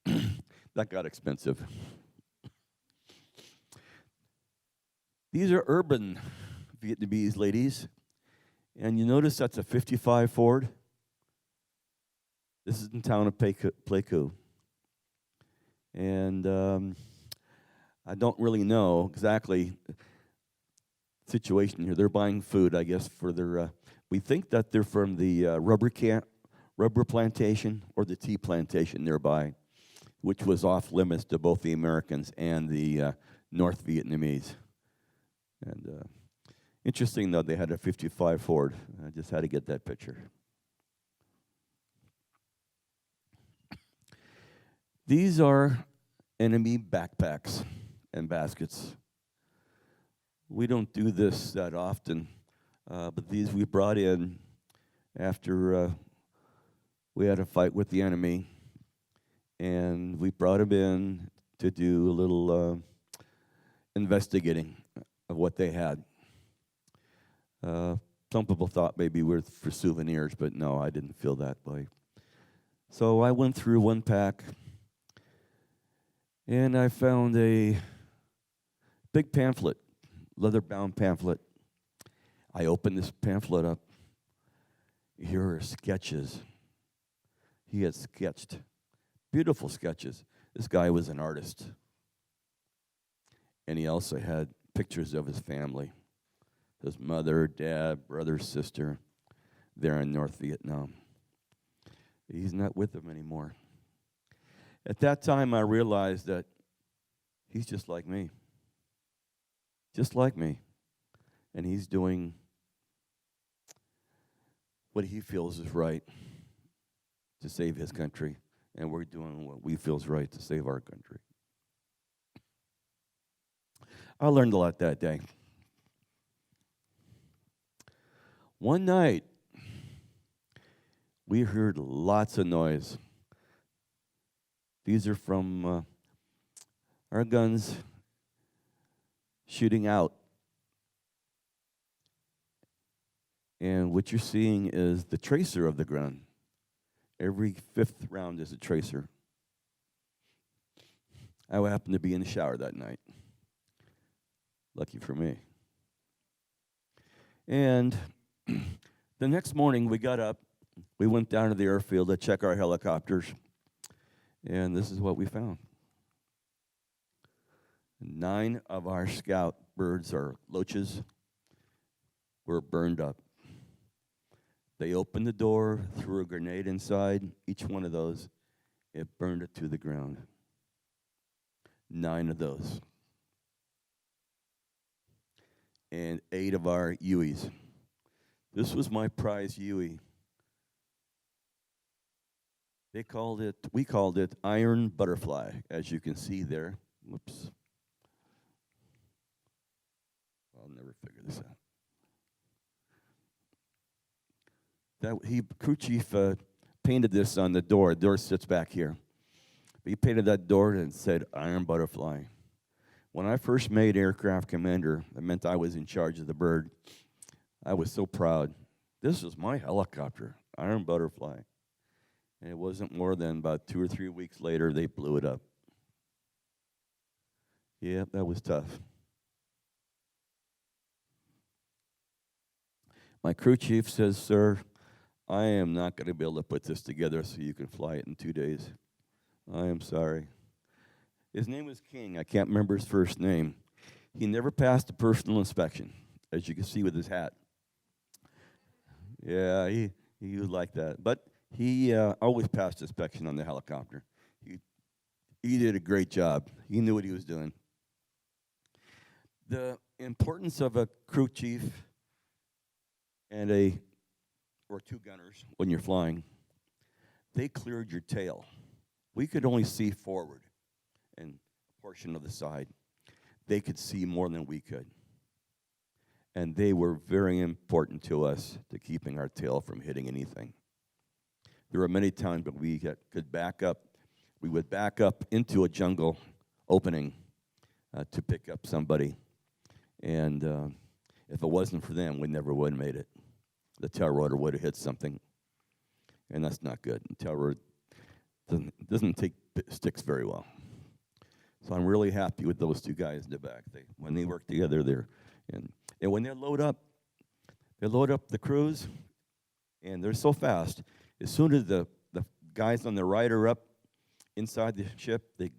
that got expensive. These are urban Vietnamese ladies, and you notice that's a 55 Ford. This is in town of Pleiku. And I don't really know exactly the situation here. They're buying food, I guess, for their, we think that they're from the rubber plantation or the tea plantation nearby, which was off limits to both the Americans and the North Vietnamese. And interesting, though, they had a 55 Ford. I just had to get that picture. These are enemy backpacks and baskets. We don't do this that often, but these we brought in after we had a fight with the enemy, and we brought them in to do a little investigating of what they had. Some people thought maybe we were for souvenirs, but no, I didn't feel that way. So I went through one pack, and I found a big pamphlet, leather-bound pamphlet. I opened this pamphlet up. Here are sketches. He had sketched beautiful sketches. This guy was an artist. And he also had pictures of his family, his mother, dad, brother, sister, there in North Vietnam. He's not with them anymore. At that time, I realized that he's just like me. Just like me. And he's doing what he feels is right to save his country. And we're doing what we feel is right to save our country. I learned a lot that day. One night, we heard lots of noise. These are from our guns shooting out. And what you're seeing is the tracer of the gun. Every fifth round is a tracer. I happened to be in the shower that night. Lucky for me. And the next morning we got up. We went down to the airfield to check our helicopters. And this is what we found. 9 of our scout birds, or loaches, were burned up. They opened the door, threw a grenade inside. Each one of those, it burned it to the ground. 9 of those. And 8 of our Hueys. This was my prize Huey. We called it Iron Butterfly, as you can see there. Whoops. I'll never figure this out. Crew chief painted this on the door. The door sits back here. But he painted that door and said Iron Butterfly. When I first made aircraft commander, that meant I was in charge of the bird. I was so proud. This was my helicopter, Iron Butterfly. And it wasn't more than about 2 or 3 weeks later, they blew it up. Yeah, that was tough. My crew chief says, "Sir, I am not going to be able to put this together so you can fly it in 2 days. I am sorry." His name was King. I can't remember his first name. He never passed a personal inspection, as you can see with his hat. Yeah, he was like that. But he always passed inspection on the helicopter. He did a great job. He knew what he was doing. The importance of a crew chief and or 2 gunners when you're flying, they cleared your tail. We could only see forward and a portion of the side. They could see more than we could. And they were very important to us to keeping our tail from hitting anything. There were many times when we could back up. We would back up into a jungle opening to pick up somebody. And if it wasn't for them, we never would have made it. The tail rotor would have hit something. And that's not good. The tail rotor doesn't take sticks very well. So I'm really happy with those 2 guys in the back. When they work together, and when they load up the crews, and they're so fast. As soon as the guys on the right are up inside the ship, they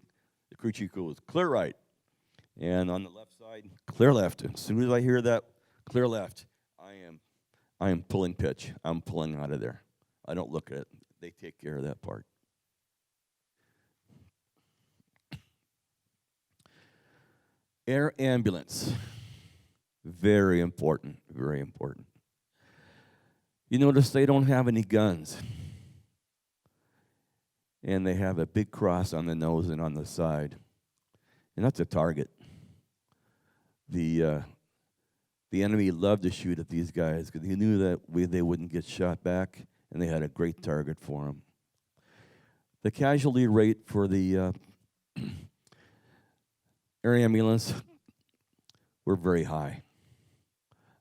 the crew chief goes, clear right. And on the left side, clear left. As soon as I hear that, clear left, I am pulling pitch. I'm pulling out of there. I don't look at it. They take care of that part. Air ambulance. Very important, very important. You notice they don't have any guns. And they have a big cross on the nose and on the side. And that's a target. The enemy loved to shoot at these guys because he knew that they wouldn't get shot back, and they had a great target for them. The casualty rate for the air ambulance were very high.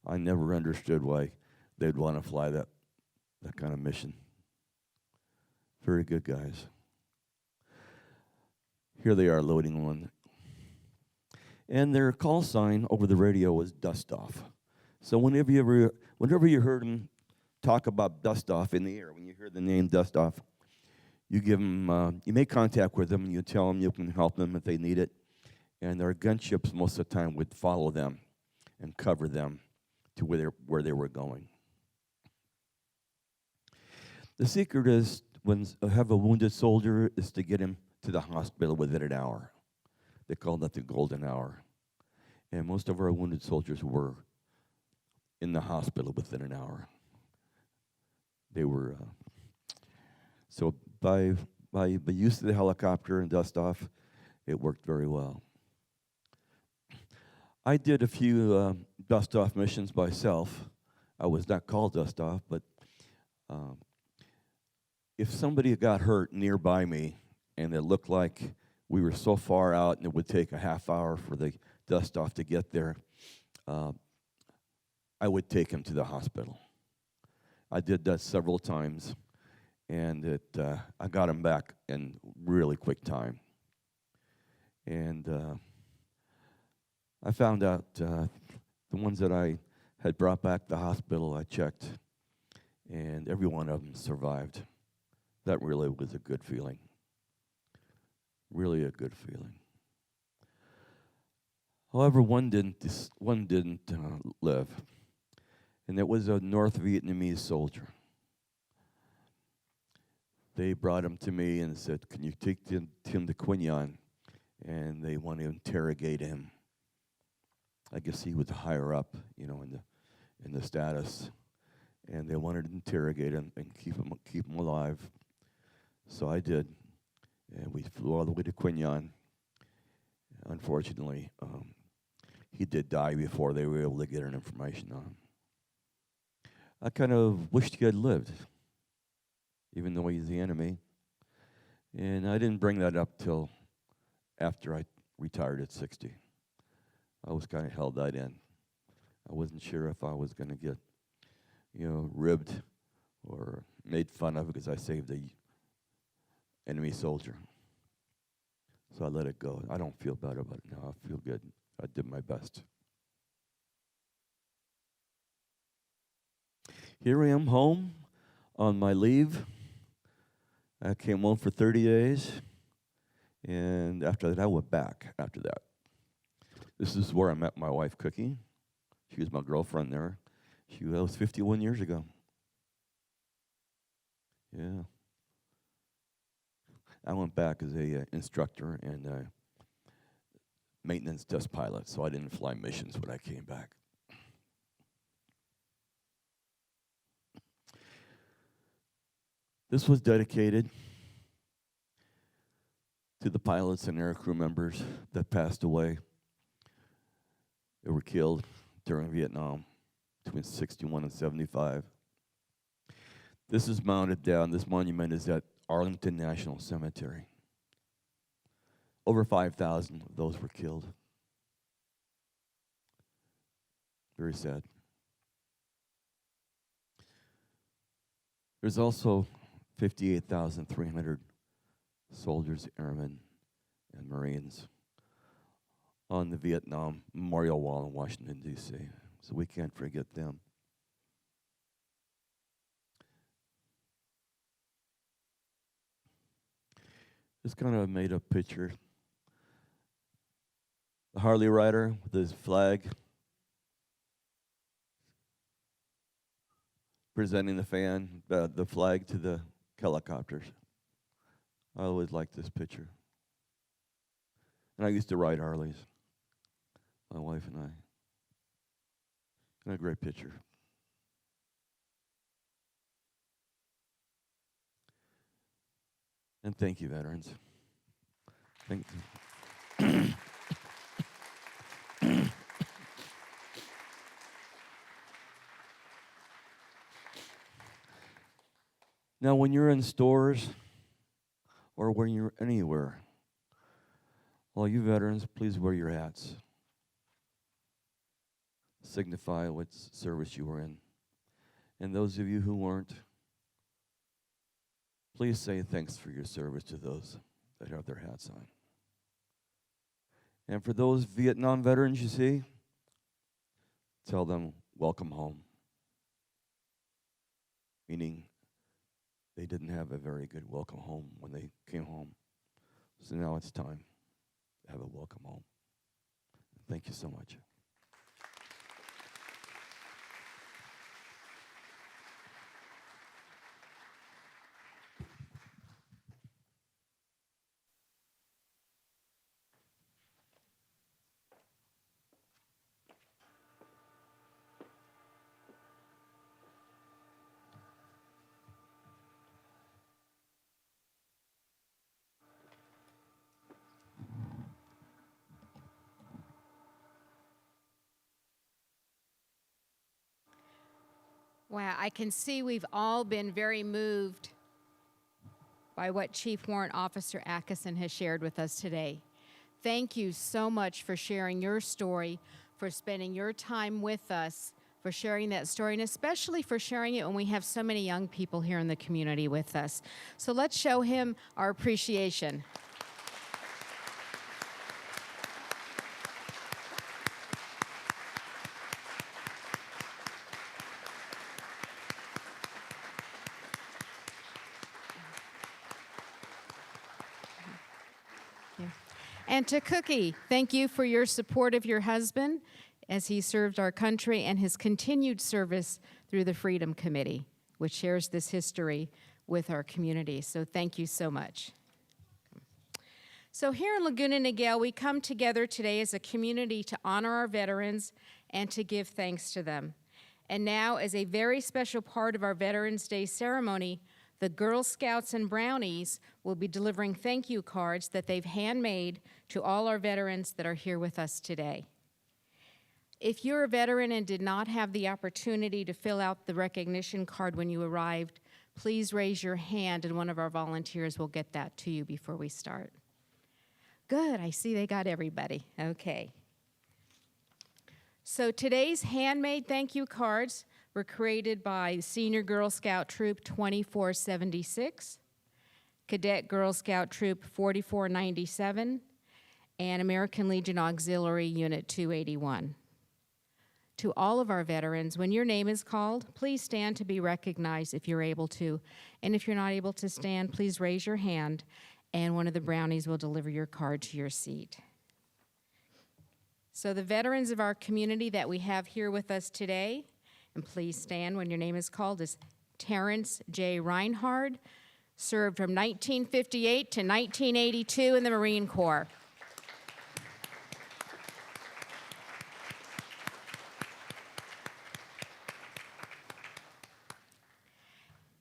I never understood why they'd want to fly that kind of mission. Very good guys. Here they are loading one. And their call sign over the radio was dust off. So whenever you heard them talk about dust off in the air, when you hear the name dust off, you give them, you make contact with them, and you tell them you can help them if they need it. And their gunships most of the time would follow them and cover them to where they were going. The secret is, when you have a wounded soldier, is to get him to the hospital within an hour. They call that the golden hour. And most of our wounded soldiers were in the hospital within an hour. They were, so by use of the helicopter and dust off, it worked very well. I did a few dust off missions myself. I was not called dust off, but if somebody got hurt nearby me and it looked like we were so far out and it would take a half hour for the dust off to get there, I would take him to the hospital. I did that several times, and I got him back in really quick time. And I found out the ones that I had brought back to the hospital, I checked, and every one of them survived. That really was a good feeling. Really a good feeling. However, one didn't live, and it was a North Vietnamese soldier. They brought him to me and said, "Can you take him to Quy Nhon?" And they want to interrogate him. I guess he was higher up, in the status, and they wanted to interrogate him and keep him alive. So I did, and we flew all the way to Quy Nhon. Unfortunately, he did die before they were able to get any information on him. I kind of wished he had lived, even though he's the enemy. And I didn't bring that up till after I retired at 60. I was kind of held that in. I wasn't sure if I was going to get, ribbed or made fun of because I saved a enemy soldier. So I let it go. I don't feel bad about it now. I feel good. I did my best. Here I am home on my leave. I came home for 30 days, and after that, I went back after that. This is where I met my wife, Cookie. She was my girlfriend there. That was 51 years ago. Yeah. I went back as a instructor and maintenance test pilot, so I didn't fly missions when I came back. This was dedicated to the pilots and aircrew members that passed away. They were killed during Vietnam between 61 and 75. This is mounted down. This monument is at Arlington National Cemetery. Over 5,000 of those were killed. Very sad. There's also 58,300 soldiers, airmen, and Marines on the Vietnam Memorial Wall in Washington, D.C. So we can't forget them. Just kind of made a picture the Harley rider with his flag, presenting the flag to the helicopters. I always liked this picture. And I used to ride Harleys, my wife and I. And a great picture. And thank you, veterans. Thank you. Now, when you're in stores or when you're anywhere, all you veterans, please wear your hats. Signify what service you were in. And those of you who weren't, please say thanks for your service to those that have their hats on. And for those Vietnam veterans you see, tell them, welcome home. Meaning, they didn't have a very good welcome home when they came home. So now it's time to have a welcome home. Thank you so much. Wow, I can see we've all been very moved by what Chief Warrant Officer Akesson has shared with us today. Thank you so much for sharing your story, for spending your time with us, for sharing that story, and especially for sharing it when we have so many young people here in the community with us. So let's show him our appreciation. And to Cookie, thank you for your support of your husband as he served our country and his continued service through the Freedom Committee, which shares this history with our community. So thank you so much. So here in Laguna Niguel, we come together today as a community to honor our veterans and to give thanks to them. And now, as a very special part of our Veterans Day ceremony, the Girl Scouts and Brownies will be delivering thank you cards that they've handmade to all our veterans that are here with us today. If you're a veteran and did not have the opportunity to fill out the recognition card when you arrived, please raise your hand and one of our volunteers will get that to you before we start. Good, I see they got everybody. Okay. So today's handmade thank you cards were created by Senior Girl Scout Troop 2476, Cadet Girl Scout Troop 4497, and American Legion Auxiliary Unit 281. To all of our veterans, when your name is called, please stand to be recognized if you're able to. And if you're not able to stand, please raise your hand, and one of the brownies will deliver your card to your seat. So the veterans of our community that we have here with us today, and please stand when your name is called, is Terrence J Reinhard, served from 1958 to 1982 in the Marine Corps.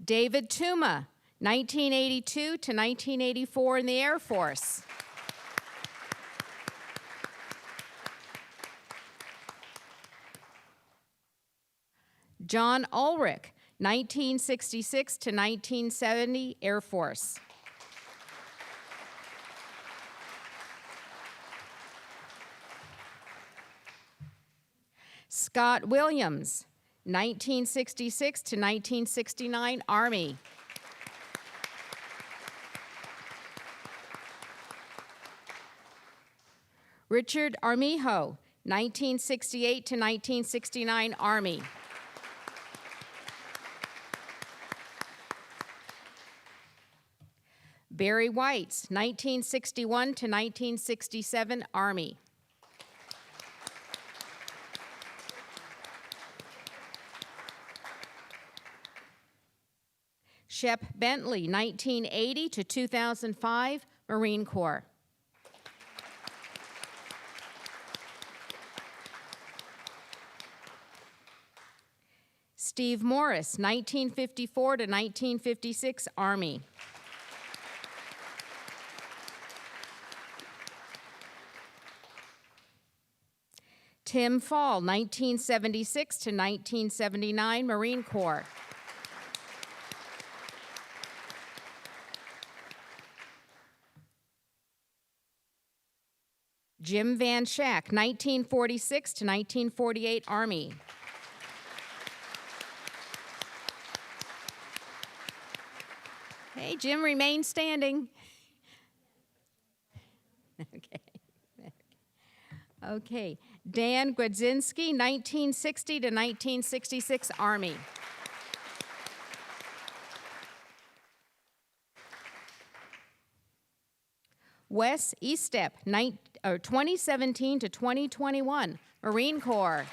David Tuma, 1982 to 1984 in the Air Force. John Ulrich, 1966 to 1970, Air Force. Scott Williams, 1966 to 1969, Army. Richard Armijo, 1968 to 1969, Army. Barry Whites, 1961 to 1967, Army. Shep Bentley, 1980 to 2005, Marine Corps. Steve Morris, 1954 to 1956, Army. Tim Fall, 1976 to 1979, Marine Corps. Jim Van Schack, 1946 to 1948, Army. Hey, Jim, remain standing. Okay. Okay. Dan Gwadzinski, 1960 to 1966, Army. Wes Eastep, 2017 to 2021, Marine Corps.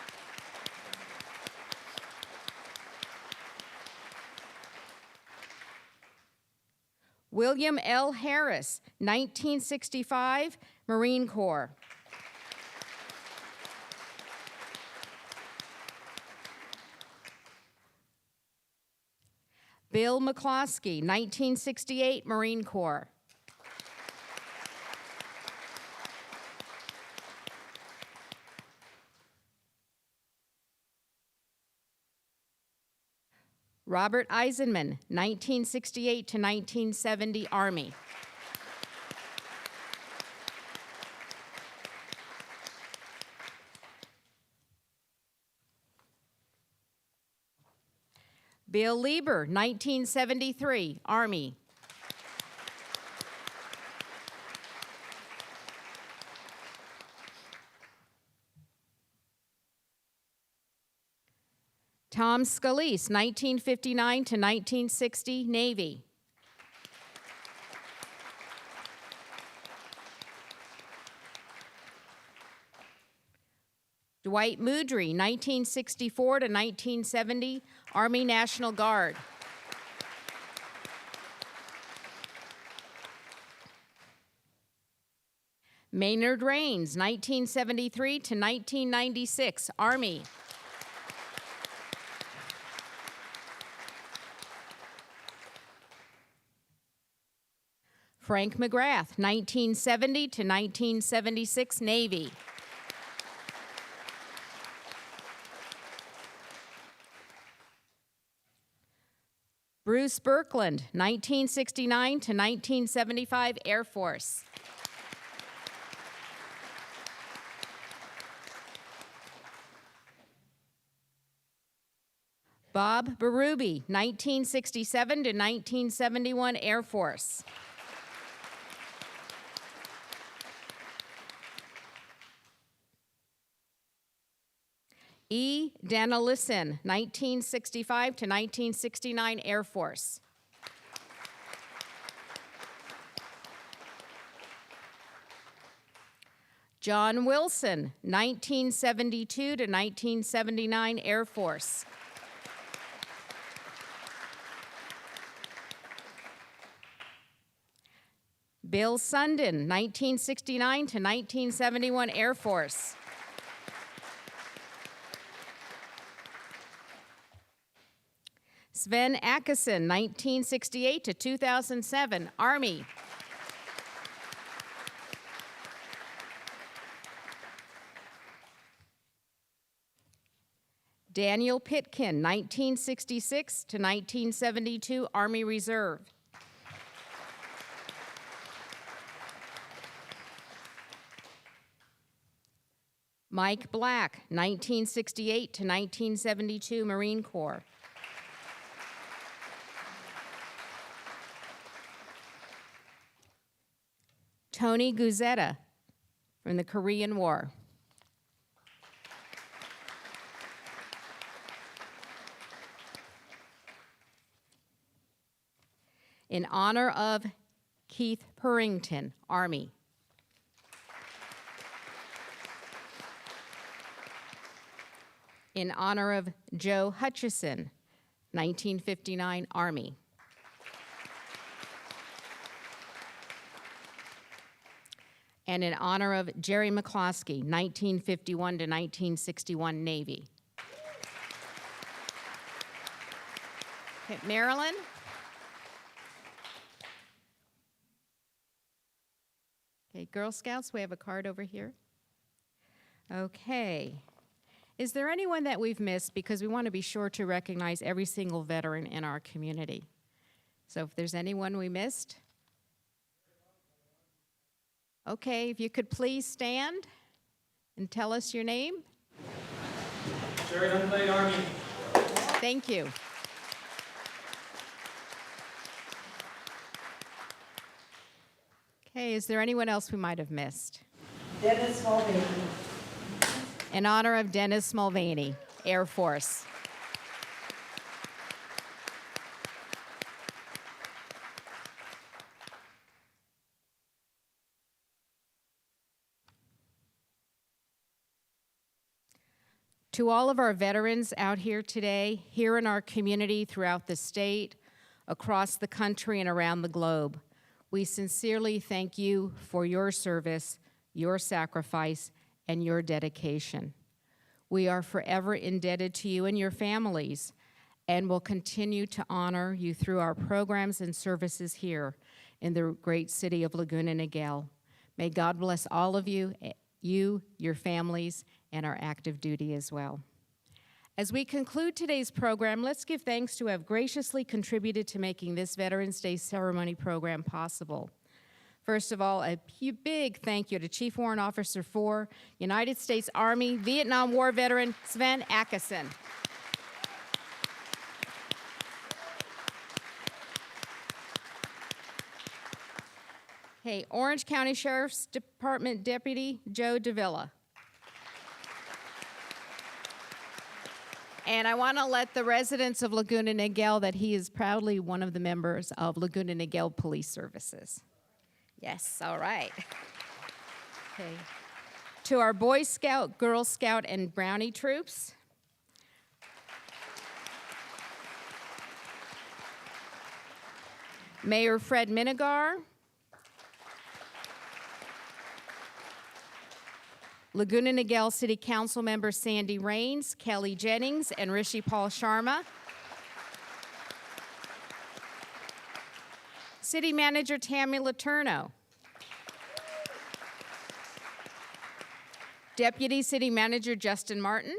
William L. Harris, 1965, Marine Corps. Bill McCloskey, 1968, Marine Corps. Robert Eisenman, 1968 to 1970, Army. Bill Lieber, 1973, Army. Tom Scalise, 1959 to 1960, Navy. Dwight Moodry, 1964 to 1970, Army National Guard. Maynard Rains, 1973 to 1996, Army. Frank McGrath, 1970 to 1976, Navy. Bruce Birkland, 1969 to 1975, Air Force. Bob Berube, 1967 to 1971, Air Force. E. Danilison, 1965 to 1969, Air Force. John Wilson, 1972 to 1979, Air Force. Bill Sundin, 1969 to 1971, Air Force. Sven Akesson, 1968 to 2007, Army. Daniel Pitkin, 1966 to 1972, Army Reserve. Mike Black, 1968 to 1972, Marine Corps. Tony Guzetta from the Korean War. In honor of Keith Purrington, Army. In honor of Joe Hutchison, 1959, Army. and in honor of Jerry McCloskey, 1951 to 1961 Navy. Okay, Marilyn? Okay, Girl Scouts, we have a card over here. Okay. Is there anyone that we've missed? Because we want to be sure to recognize every single veteran in our community. So if there's anyone we missed. Okay, if you could please stand and tell us your name. Jerry Unplayed Army. Thank you. Okay, is there anyone else we might have missed? Dennis Mulvaney. In honor of Dennis Mulvaney, Air Force. To all of our veterans out here today, here in our community, throughout the state, across the country, and around the globe, we sincerely thank you for your service, your sacrifice, and your dedication. We are forever indebted to you and your families, and will continue to honor you through our programs and services here in the great city of Laguna Niguel. May God bless all of you, your families, and our active duty as well. As we conclude today's program, let's give thanks to have graciously contributed to making this Veterans Day ceremony program possible. First of all, a big thank you to Chief Warrant Officer 4, United States Army Vietnam War veteran Sven Akesson. Hey, Orange County Sheriff's Department Deputy Joe Davila. And I want to let the residents of Laguna Niguel that he is proudly one of the members of Laguna Niguel Police Services. Yes, all right. Okay. To our Boy Scout, Girl Scout, and Brownie troops. Mayor Fred Minigar. Laguna Niguel City Council members Sandy Rains, Kelly Jennings, and Rishi Paul Sharma. City Manager Tammy Letourneau. Deputy City Manager Justin Martin.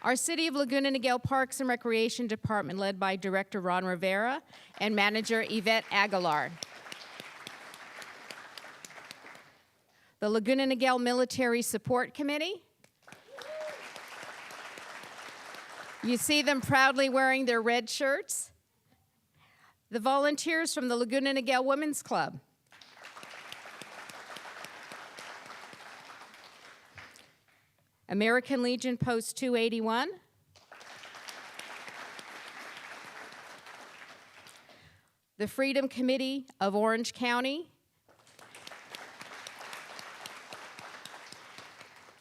Our City of Laguna Niguel Parks and Recreation Department, led by Director Ron Rivera and Manager Yvette Aguilar. The Laguna Niguel Military Support Committee. You see them proudly wearing their red shirts. The volunteers from the Laguna Niguel Women's Club. American Legion Post 281. The Freedom Committee of Orange County.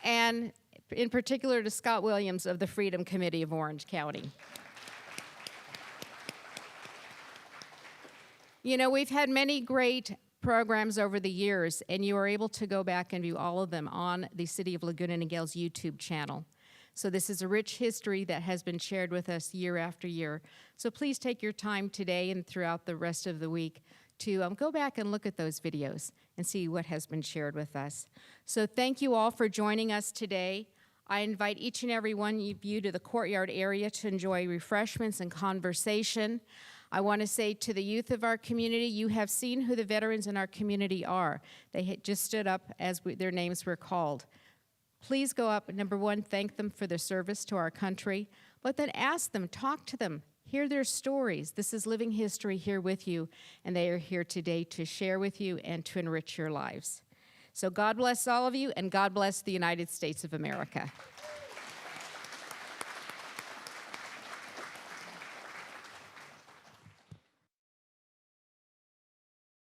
And in particular to Scott Williams of the Freedom Committee of Orange County. You know, we've had many great programs over the years, and you are able to go back and view all of them on the City of Laguna Niguel's YouTube channel. So this is a rich history that has been shared with us year after year. So please take your time today and throughout the rest of the week to go back and look at those videos and see what has been shared with us. So thank you all for joining us today. I invite each and every one of you to the courtyard area to enjoy refreshments and conversation. I want to say to the youth of our community, you have seen who the veterans in our community are. They had just stood up as their names were called. Please go up, number one, thank them for their service to our country, but then ask them, talk to them, hear their stories. This is living history here with you, and they are here today to share with you and to enrich your lives. So God bless all of you, and God bless the United States of America.